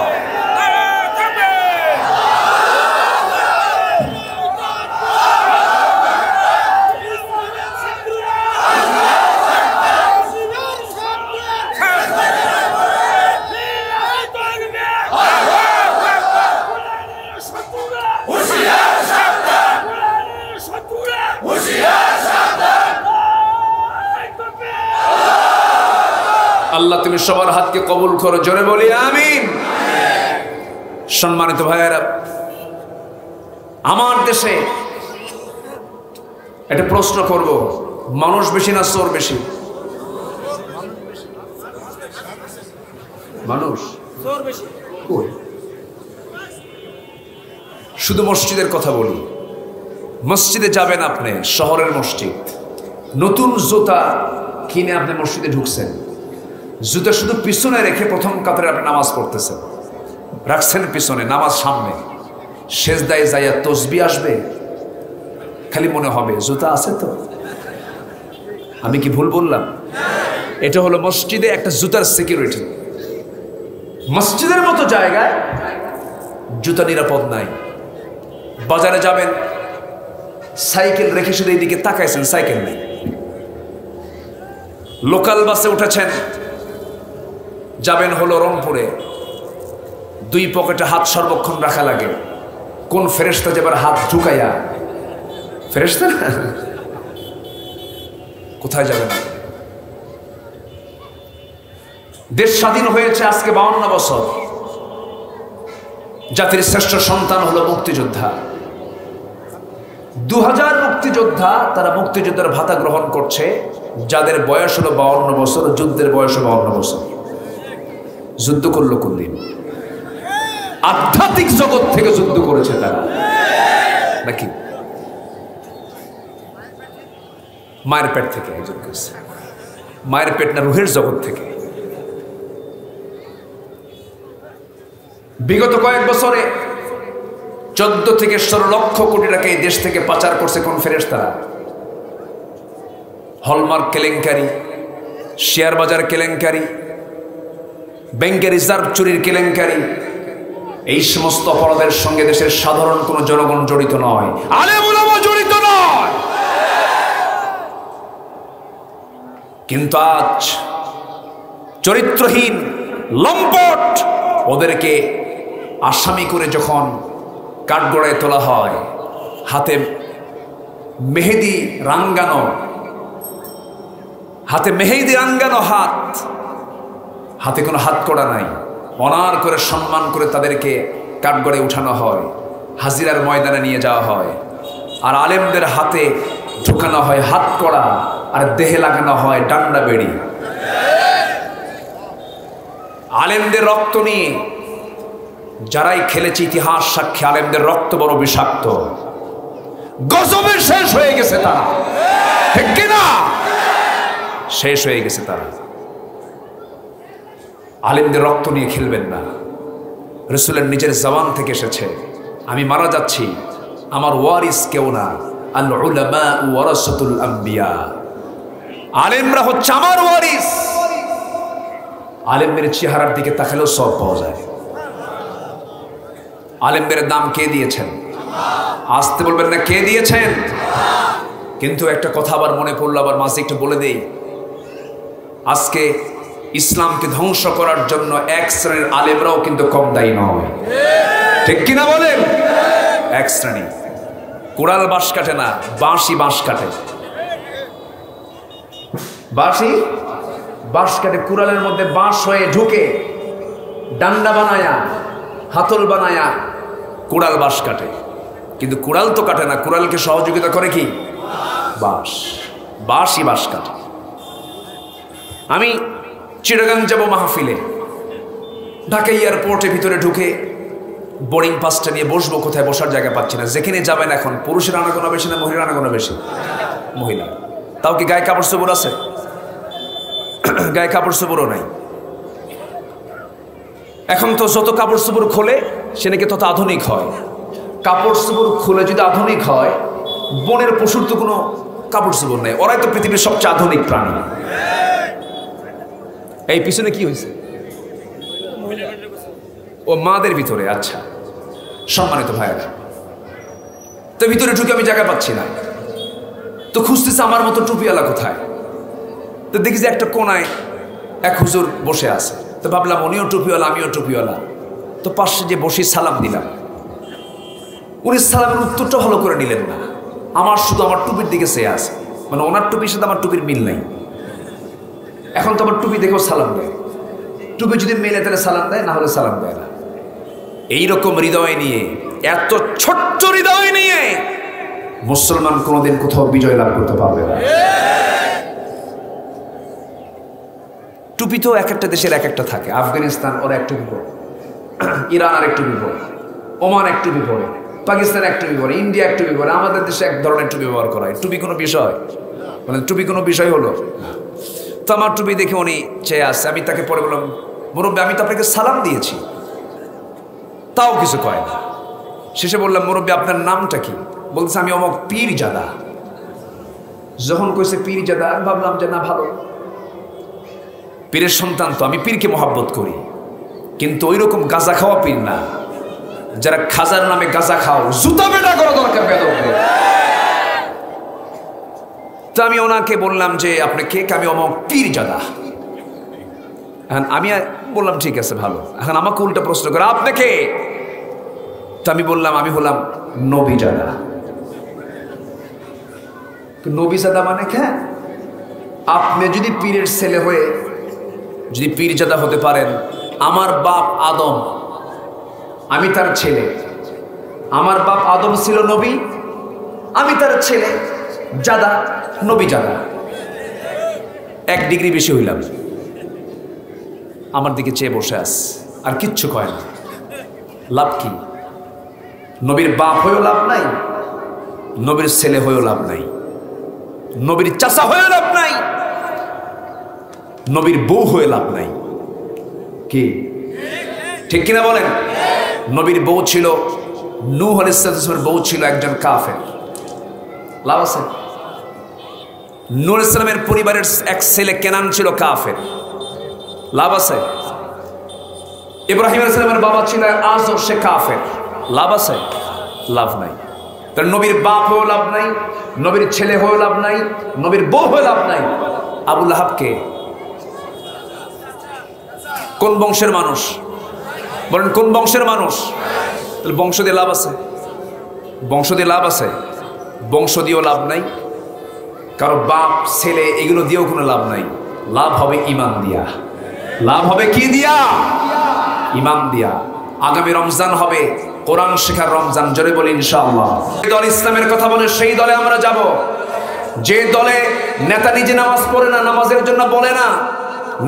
S1: আল্লাহ তুমি সবার হাতকে কবুল করো, জোরে বলি আমিন। সম্মানিত ভাইয়েরা, আমার দেশে একটা প্রশ্ন করব, মানুষ বেশি না চোর বেশি? মানুষ শুধু মসজিদের কথা বলি। মসজিদে যাবেন আপনি, শহরের মসজিদ, নতুন জুতা কিনে আপনি মসজিদে ঢুকছেন, জুতা শুধু পিছনে রেখে প্রথম কাতারে আপনি নামাজ পড়তেছেন, রাখছেন পিছনে, নামাজ সামনে, সেজদায় যাইয়া তসবিহ আসবে, খালি মনে হবে জুতা আছে তো। আমি কি ভুল বললাম? এটা হলো মসজিদে একটা জুতার সিকিউরিটি। মসজিদের মতো জায়গায় জুতা নিরাপদ নাই। বাজারে যাবেন, সাইকেল রেখে শুধু এইদিকে তাকাইছেন, সাইকেল নেই। লোকাল বাসে উঠেছেন, যাবেন হলো রংপুরে, দুই পকেটে হাত সর্বক্ষণ রাখা লাগে। কোন ফেরেশতা যে এবার হাত ঢুকাইয়া, ফেরেশতা না, কোথায় যাবে না। দেশ স্বাধীন হয়েছে আজকে 52 বছর। জাতির শ্রেষ্ঠ সন্তান হলো মুক্তিযোদ্ধা। 2000 মুক্তিযোদ্ধা, তারা মুক্তিযোদ্ধার ভাতা গ্রহণ করছে, যাদের বয়স হলো 52 বছর, যুদ্ধের বয়স 52 বছর। যুদ্ধ করলো কোন দিন? আধ্যাত্মিক জগৎ থেকে যুদ্ধ করেছে তারা, নাকি মায়ের পেট থেকে? একজন করেছে মায়ের পেট না, রুহের জগৎ থেকে। বিগত কয়েক বছরে 14 থেকে 16 লক্ষ কোটি টাকা এই দেশ থেকে পাচার করছে কোন ফেরেশতারা? হলমার্ক কেলেঙ্কারি, শেয়ার বাজার কেলেঙ্কারি, ব্যাংকের রিজার্ভ চুরির কেলেঙ্কারি, এই সমস্ত অপরাধের সঙ্গে দেশের সাধারণ কোন জনগণ জড়িত নয়, আলেম ওলামা জড়িত নয়। কিন্তু আজ চরিত্রহীন লম্পট ওদেরকে আসামি করে যখন কাঠগড়ায় তোলা হয়, হাতে মেহেদি রাঙ্গানো, হাতে কোনো হাত করা নাই, অনার করে সম্মান করে তাদেরকে কাঠগড়ায় উঠানো হয়, হাজিরার ময়দানে নিয়ে যাওয়া হয়। আর আলেমদের হাতে ঢোকানো হয় হাত করা, আর দেহে লাগানো হয় ডান্ডা বেড়ি। আলেমদের রক্ত নিয়ে যারাই খেলেছে ইতিহাস সাক্ষী, আলেমদের রক্ত বড় বিষাক্ত। গজবে শেষ হয়ে গেছে তারা, ঠিক কিনা? শেষ হয়ে গেছে তারা। আলেমদের রক্ত নিয়ে খেলবেন না। রাসূলের নিজের জবান থেকে এসেছে, আমি মারা যাচ্ছি, আমার ওয়ারিস কেউ না, আল উলামা ওয়ারাসাতুল আম্বিয়া, আলেমরা হচ্ছে আমার ওয়ারিস। আলেমদের চেহারার দিকে তাকালেও সব পাওয়া যায়। আলেমদের দাম কে দিয়েছেন? আসতে বলবেন না, কে দিয়েছেন? কিন্তু একটা কথা আবার মনে পড়লো, আবার মাঝে একটু বলে দেই। আজকে ইসলামকে ধ্বংস করার জন্য এক শ্রেণীর আলেমরাও কিন্তু কম দায়ী নয়, ঠিক কিনা বলেন? এক শ্রেণী কোরাল বাঁশ কাটে না, বাঁশি বাঁশ কাটে। বাঁশি বাঁশ কাটে, কুড়ালের মধ্যে বাঁশ হয়ে ঢুকে ডান্ডা বানায়া, হাতল বানায়া কুড়াল বাঁশ কাটে। কিন্তু কুড়াল তো কাটে না, কুড়ালকে সহযোগিতা করে কি? বাঁশ। বাঁশই বাঁশ কাটে। আমি চিটাগাং যাব মাহফিলে, ঢাকা এয়ারপোর্টে ভিতরে ঢুকে বোর্ডিং পাসটা নিয়ে বসবো, কোথায় বসার জায়গা পাচ্ছি না। যেখানে যাবেন এখন, পুরুষের আনাগোনা বেশি না মহিলার আনাগোনা বেশি? মহিলা। তাও কি গায়ে কাপড় চোপড় আছে? গায়ে কাপড় চোপড়ও নাই। এখন তো যত কাপড় চোপড় খোলে সে নাকি তত আধুনিক হয়। কাপড় চোপড় খুলে যদি আধুনিক হয়, বনের পশুর তো কোনো কাপড় চোপড় নেই, ওরাই তো পৃথিবীর সবচেয়ে আধুনিক প্রাণী। এই পিছনে কি হয়েছে? ও মাদের ভিতরে। আচ্ছা, সম্মানিত ভাইয়েরা, তো ভিতরে ঢুকে আমি জায়গা পাচ্ছি না, তো খুঁজতেছে আমার মতো টুপিওয়ালা কোথায়। তো দেখি যে একটা কোনায় এক হুজুর বসে আছে। তো ভাবলাম উনিও টুপিওয়ালা, আমিও টুপিওয়ালা, তো পাশে যে বসে সালাম দিলাম। উনি সালামের উত্তরটা ভালো করে নিলেন না, আমার শুধু আমার টুপির দিকে চেয়ে আছে, মানে ওনার টুপির সাথে আমার টুপির মিল নাই। এখন তো আমার টুপি দেখেও সালাম দেয়, টুপি যদি মেলে তাহলে সালাম দেয়, না হলে সালাম দেয় না। এইরকম হৃদয় নিয়ে, এত ছোট্ট হৃদয় নিয়ে মুসলমান কোনোদিন কোথাও বিজয় লাভ করতে পারবে না। টুপি তো এক একটা দেশের এক একটা থাকে। আফগানিস্তান ওরা এক টুপি পরে, ইরান আর এক টুপি পরে, ওমান এক টুপি পরে, পাকিস্তান এক টুপি পরে, ইন্ডিয়া এক টুপি পরে, আমাদের দেশে এক ধরনের টুপি ব্যবহার করা হয়। টুপি কোনো বিষয়, মানে টুপি কোনো বিষয় হলো? তো আমার টুপি দেখে উনি চেয়ে আসছে। আমি তাকে পরে বললাম, মুরব্বী আমি তো আপনাকে সালাম দিয়েছি, তাও কিছু কয় না। শেষে বললাম, মুরব্বী আপনার নামটা কি? বলছে আমি অমক পীরজাদা। যখন কইছে পীরজাদা, ভাবলাম যে না, ভালো, পীরের সন্তান তো, আমি পীরকে মহাব্বত করি, কিন্তু ওই রকম গাঁজা খাওয়া পীর না, যারা খাজার নামে গাঁজা খাও, জুতা বেটা করা দরকার বেদবদের। তো আমি ওনাকে বললাম যে আপনি কে? আমি অমক পীরজাদা। এখন আমি বললাম ঠিক আছে ভালো। এখন আমাকে উল্টা প্রশ্ন করে আপনি কে? তো আমি বললাম আমি হলাম নবীজাদা। নবীজাদা মানে কে? আপনি যদি পীরের ছেলে হয়ে যদি পীরজাদা হতে পারেন, আমার বাপ আদম, আমি তার ছেলে। আমার বাপ আদম ছিল নবী, আমি তার ছেলে জাদা, নবী জাদা। 1 ডিগ্রি বেশি হইলাম। আমার দিকে চেয়ে বসে আস, আর কিচ্ছু কয় না। লাভ কি? নবীর বাপ হয়েও লাভ নাই, নবীর ছেলে হয়েও লাভ নাই, নবীর চাচা হয়েও লাভ নাই, নবীর বউ হয়ে লাভ নাই। কি ঠিক কিনা বলেন? নবীর বউ ছিল, নূহ আলাইহিস সালামের বউ ছিল একজন কাফের, লাভ আছে? নূহ আলাইহিস সালামের পরিবারের এক ছেলে কেনান ছিল কাফের, লাভ আছে? ইব্রাহিম আলাইহিস সালামের বাবা ছিল আযর, সে কাফের, লাভ আছে? লাভ নাই। তার নবীর বাপ হয়েও লাভ নাই, নবীর ছেলে হয়েও লাভ নাই, নবীর বউ হয়ে লাভ নাই। আবু লাহাব কে? কোন বংশের মানুষ? বলেন কোন বংশের মানুষ? তাহলে বংশ দিয়ে লাভ আছে? বংশ দিয়ে লাভ আছে? বংশ দিয়েও লাভ নাই, কারো বাপ ছেলে এগুলো দিয়েও কোনো লাভ নাই। লাভ হবে ইমান দিয়া। লাভ হবে কি দিয়া? ইমান দিয়া। আগামী রমজান হবে কোরআন শেখার রমজান, জোরে বলি ইনশাআল্লাহ। যে দল ইসলামের কথা বলে সেই দলে আমরা যাব। যে দলে নেতা নিজে নামাজ পড়ে না, নামাজের জন্য বলে না,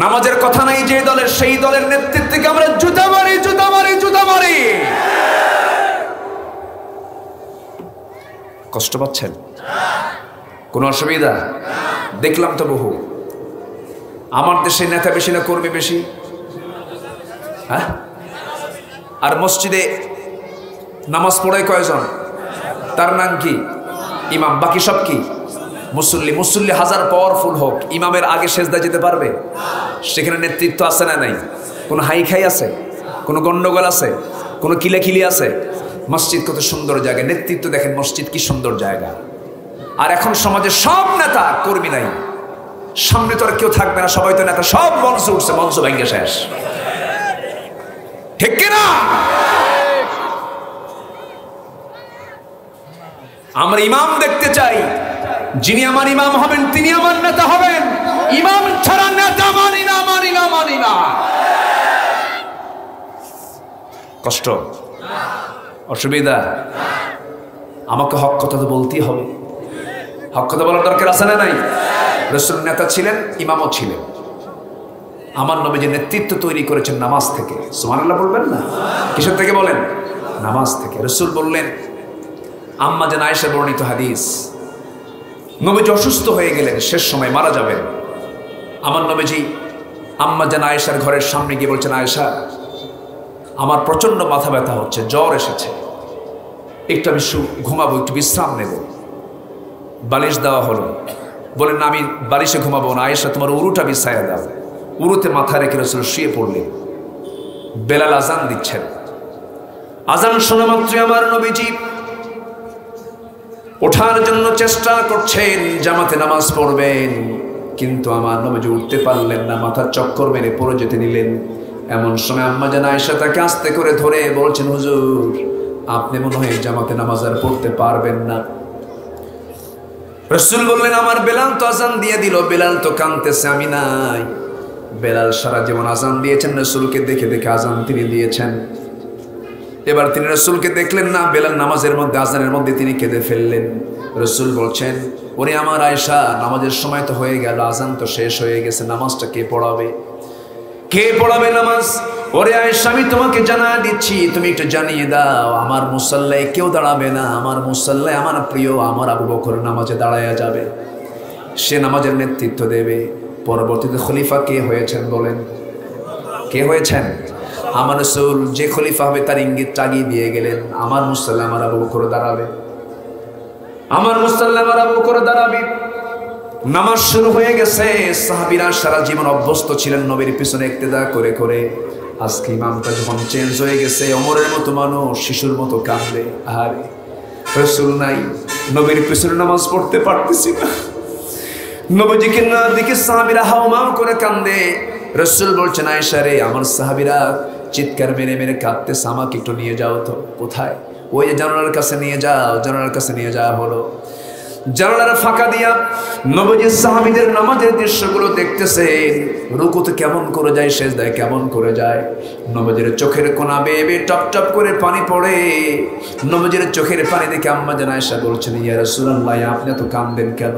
S1: নামাজের কথা নাই যে দলের, সেই দলের নেতৃত্বকে আমরা জুতা মারি, জুতা মারি, জুতা মারি। কষ্ট পাচ্ছেন? কোনো অসুবিধা? দেখলাম তো বহু। আমার দেশে নেতা বেশি না কর্মী বেশি? হ্যাঁ? আর মসজিদে নামাজ পড়ায় কয়জন? তার নাম কি? ইমাম। বাকি সব কি? মুসল্লি। মুসল্লি হাজার পাওয়ারফুল হোক, ইমামের আগে সেজদা যেতে পারবে? সেখানে নেতৃত্ব আছে না নাই? কোনো হাই খাই আছে? কোনো গন্ডগোল আছে? কোনো কিলাকিলি আছে? মসজিদ কত সুন্দর জায়গা, নেতৃত্ব দেখেন মসজিদ কি সুন্দর জায়গা। আর এখন সমাজে সব নেতা কর্মী নাই, সামনে তো আর কেউ থাকবে না, সবাই তো নেতা, সব মঞ্চ উঠছে, মঞ্চ ভেঙে শেষ। ঠিক কিনা? আমরা ইমাম দেখতে চাই, যিনি আমার ইমাম হবেন তিনি আমার নেতা হবেন। ইমাম ছাড়া নেতা মানি না, মানি না, মানি না। কষ্ট? অসুবিধা? আমাকে হক কথা তো বলতেই হবে। হক কথা বলার দরকার আছে না নাই? রাসূল নেতা ছিলেন, ইমামও ছিলেন। আমার নবী যে নেতৃত্ব তৈরি করেছেন নামাজ থেকে, সুবহানাল্লাহ বলবেন না? কিসের থেকে বলেন? নামাজ থেকে। রাসূল বললেন, আম্মা জান আয়েশা বর্ণিত হাদিস, নবীজি অসুস্থ হয়ে গেলেন, শেষ সময় মারা যাবেন। আমার নবীজি আম্মা জান আয়েশার ঘরের সামনে গিয়ে বলছেন, আয়েশা আমার প্রচন্ড মাথা ব্যথা হচ্ছে, জ্বর এসেছে, একটু আমি ঘুমাবো, একটু বিশ্রাম নেব। বালিশ দেওয়া হলো। বলেন না আমি বালিশে ঘুমাবো না, আয়েশা তোমার উরুটা বিছায়া দাও। উরুতে মাথা রেখে রাসূল শুয়ে পড়লেন। বেলাল আজান দিচ্ছেন। আজান শোনা মাত্রই আমার নবীজি ওঠার জন্য চেষ্টা করছেন, জামাতে নামাজ পড়বেন, কিন্তু আমার নবীজি উঠতে পারলেন না, মাথার চক্কর মেরে পড়ে যেতে নিলেন। এমন সময় আম্মা জান আয়েশা তাকে আস্তে করে ধরে বলছেন, হুজুর আপনি মনে হয় জামাতে নামাজ আর পড়তে পারবেন না। রাসূল বললেন, আমার বেলাল তো আজান দিয়ে দিল, বেলাল তো কাঁদতেছে, আমি নাই। বেলাল সারা জীবন আজান দিয়েছেন, রাসূলকে দেখে দেখে আজান তিনি দিয়েছেন। এবার তিনি রাসূলকে দেখলেন না, বেলাল নামাজের মধ্যে, আজানের মধ্যে তিনি কেঁদে ফেললেন। রাসূল বলছেন, ওরে আমার আয়েশা, নামাজের সময় তো হয়ে গেল, আজান তো শেষ হয়ে গেছে, নামাজটা কে পড়াবে? কে পড়াবে নামাজ? ওরে আয়েশা আমি তোমাকে জানিয়ে দিচ্ছি, তুমি একটু জানিয়ে দাও, আমার মুসাল্লায় কেউ দাঁড়াবে না, আমার মুসাল্লায় আমার প্রিয় আমার আবু বকর নামাজে দাঁড়ায়া যাবে, সে নামাজের নেতৃত্ব দেবে। পরবর্তীতে খলিফা কে হয়েছেন বলেন? কে হয়েছেন? আমার রাসূল যে খলিফা হবে তার ইঙ্গিত চাগিয়ে দিয়ে গেলেন, আমার মুসাল্লায় আমার আবু বকর দাঁড়াবে, আমার মুসাল্লায় আমার আবু বকর দাঁড়াবে। নামাজ শুরু হয়ে গেছে। সাহাবীরা সারা জীবন অভ্যস্ত ছিলেন নবীর পিছনে ইক্তেদা করে করে। আজকে ইমামটা যখন চেঞ্জ হয়ে গেছে, ওমরের মতো মানুষ শিশুর মতো কাঁদে, আরে রাসূল নাই, নবীর পিছনে নামাজ পড়তে পারতেছি না। নবীজিকে না দেখে সাহাবীরা হাওমাও করে কান্দে। রাসূল বলছেন আয়েশা রে, আমার সাহাবীরা চিৎকার মেরে মেরে কাঁদতেছে, আমাকে একটু নিয়ে যাও তো। কোথায়? ওই যে জানালার কাছে নিয়ে যাও। জানালার কাছে নিয়ে যাওয়া হলো। জানালার ফাঁকা দিয়া নবীজি সাহাবীদের নামাজের দৃশ্যগুলো দেখতেছেন। রুকুতে কেমন করে যায়, সেজদায় কেমন করে যায়। নবীজির চোখের কোনা বেয়ে বেয়ে টপ টপ করে পানি পড়ে। নবীজির চোখের পানি দেখে আম্মা জান আয়েশা বলছেন, ইয়া রাসূলুল্লাহ, আপনি তো কাঁদেন কেন?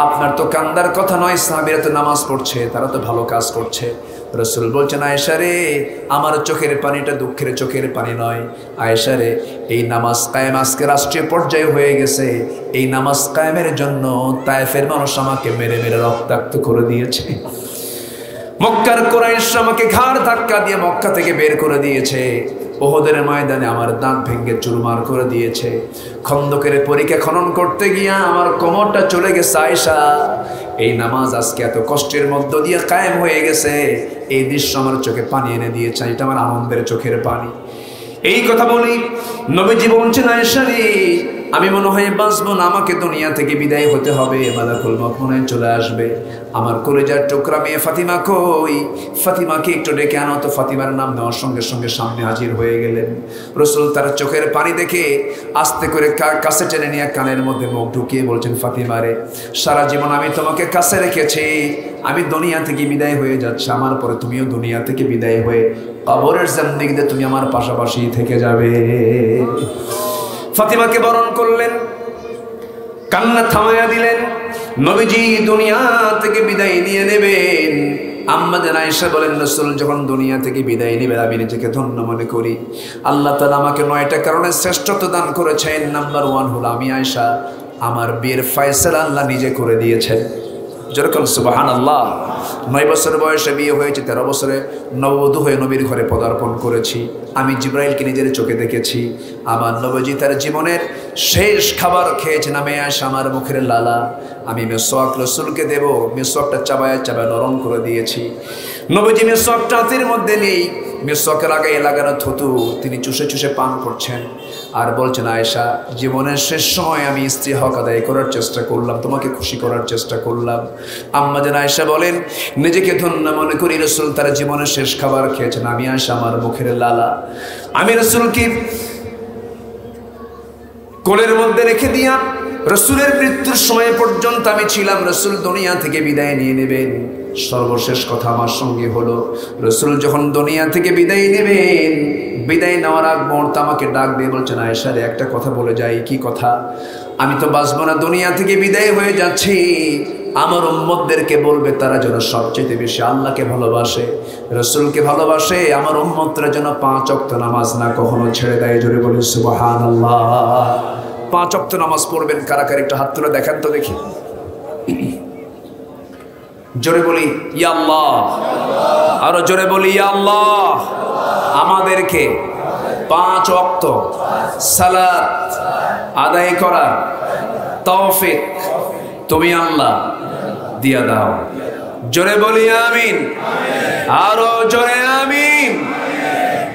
S1: আপনার তো কান্দার কথা নয়, সাহাবীরা তো নামাজ পড়ছে, তারা তো ভালো কাজ করছে। রাসূল বলছেন, আয়েশা রে, আমার চোখের পানিটা দুঃখের চোখের পানি নয়। আয়েশা রে, এই নামাজ কায়েম আজকে রাষ্ট্রীয় পর্যায়ে হয়ে গেছে। এই নামাজ কায়েমের জন্য তায়েফের মানুষ আমাকে মেরে মেরে রক্তাক্ত করে দিয়েছে। মক্কার কুরাইশ আমাকে ঘাড় ধাক্কা দিয়ে মক্কা থেকে বের করে দিয়েছে। ওহদের ময়দানে আমার দাঁত ভেঙে চুরমার করে দিয়েছে। খন্দকের পরীক্ষা খনন করতে গিয়া আমার কোমরটা চলে গেছে। আয়েশা, এই নামাজ আজকে এত কষ্টের মধ্য দিয়ে কায়েম হয়ে গেছে। এই দৃশ্য আমার চোখে পানি এনে দিয়েছে। এটা আমার আনন্দের চোখের পানি। এই কথা বলি নবীজি বলছেন, আয়েশা রে, আমি মনে হয় বাঁচবো না, আমাকে দুনিয়া থেকে বিদায় হতে হবে। মালাকুল মউত মনে হয় চলে আসবে। আমার কলেজার টুকরা মেয়ে ফাতিমা কই? ফাতিমাকে একটু ডেকে আনো তো। ফাতিমার নাম নেওয়ার সঙ্গে সঙ্গে সামনে হাজির হয়ে গেলেন। রাসূল তার চোখের পানি দেখে আস্তে করে কাছে টেনে নিয়ে কানের মধ্যে মুখ ঢুকিয়ে বলছেন, ফাতিমা রে, সারা জীবন আমি তোমাকে কাছে রেখেছি। আমি দুনিয়া থেকে বিদায় হয়ে যাচ্ছি, আমার পরে তুমিও দুনিয়া থেকে বিদায় হয়ে কবরের জিন্দেগিতে তুমি আমার পাশাপাশি থেকে যাবে। ফাতিমাকে বরণ করলেন, কান্না থামাইয়া দিলেন। নবীজি দুনিয়া থেকে বিদায় নিয়ে নেবেন। আম্মা জান আয়েশা বলেন, রাসূল যখন দুনিয়া থেকে বিদায় নেবেন আমি নিজেকে ধন্য মনে করি। আল্লাহ তাআলা আমাকে 9টা কারণে শ্রেষ্ঠত্ব দান করেছেন। নাম্বার 1 হলো আমি আয়েশা, আমার বিয়ের ফয়সালা আল্লাহ নিজে করে দিয়েছেন। যেরকম সুবহানাল্লাহ। 9 বছর বয়সে বিয়ে হয়েছে, 13 বছরে নববধূ হয়ে নবীর ঘরে পদার্পণ করেছি। আমি জিবরাইলকে নিজের চোখে দেখেছি। আমার নবীজি তার জীবনের শেষ খাবার খেয়েছেন। আমি আয়েশা, আমার মুখের লালা। আমি মেসওয়াক রাসূলকে দেব, মেসওয়াকটা চাবায় চাবায় নরম করে দিয়েছি। নবীজি মেসওয়াকটা হাতের মধ্যে নেই, মেসওয়াকের আগে লাগানো থুতু তিনি চুষে চুষে পান করছেন। আর বলছেন, আয়েশা, জীবনের শেষ সময় আমি স্ত্রী হক আদায় করার চেষ্টা করলাম, তোমাকে খুশি করার চেষ্টা করলাম। আম্মা জান আয়েশা বলেন, নিজেকে ধন্য মনে করি। রাসূল তার জীবনের শেষ খাবার খেয়েছেন। আমি আয়েশা, আমার মুখের লালা। আমি রাসূলকে কোলের মধ্যে রেখে দিয়া রাসূলের মৃত্যুর সময় পর্যন্ত আমি ছিলাম। রাসূল দুনিয়া থেকে বিদায় নিয়ে নেবেন, সর্বশেষ কথা আমার সঙ্গে হলো, রাসূল যখন দুনিয়া থেকে বিদায় নেবেন, বিদায় নেওয়ার আগ মুহূর্তে আমাকে ডাক দিয়ে বলছেন, আয়েশা রে, একটা কথা বলে যাই। কি কথা? আমি তো বাঁচবো না, দুনিয়া থেকে বিদায় হয়ে যাচ্ছি। আমার উম্মতদেরকে বলবে তারা যেন সবচেয়ে বেশি আল্লাহকে ভালোবাসে, রাসূলকে ভালোবাসে। আমার উম্মতরা যেন 5 ওয়াক্ত নামাজ না কখনো ছেড়ে দেয়। জোরে বলি সুবহানাল্লাহ। 5 ওয়াক্ত নামাজ পড়বেন কারা কারা? একটু হাত তুলে দেখান তো দেখি। জোরে বলি ইয়া আল্লাহ। আরো জোরে বলি ইয়া আল্লাহ। আমাদেরকে 5 ওয়াক্ত সালাত আদায় করার তৌফিক তুমি আল্লাহ দিয়া দাও। জোরে বলি আমিন। আরো জোরে আমিন।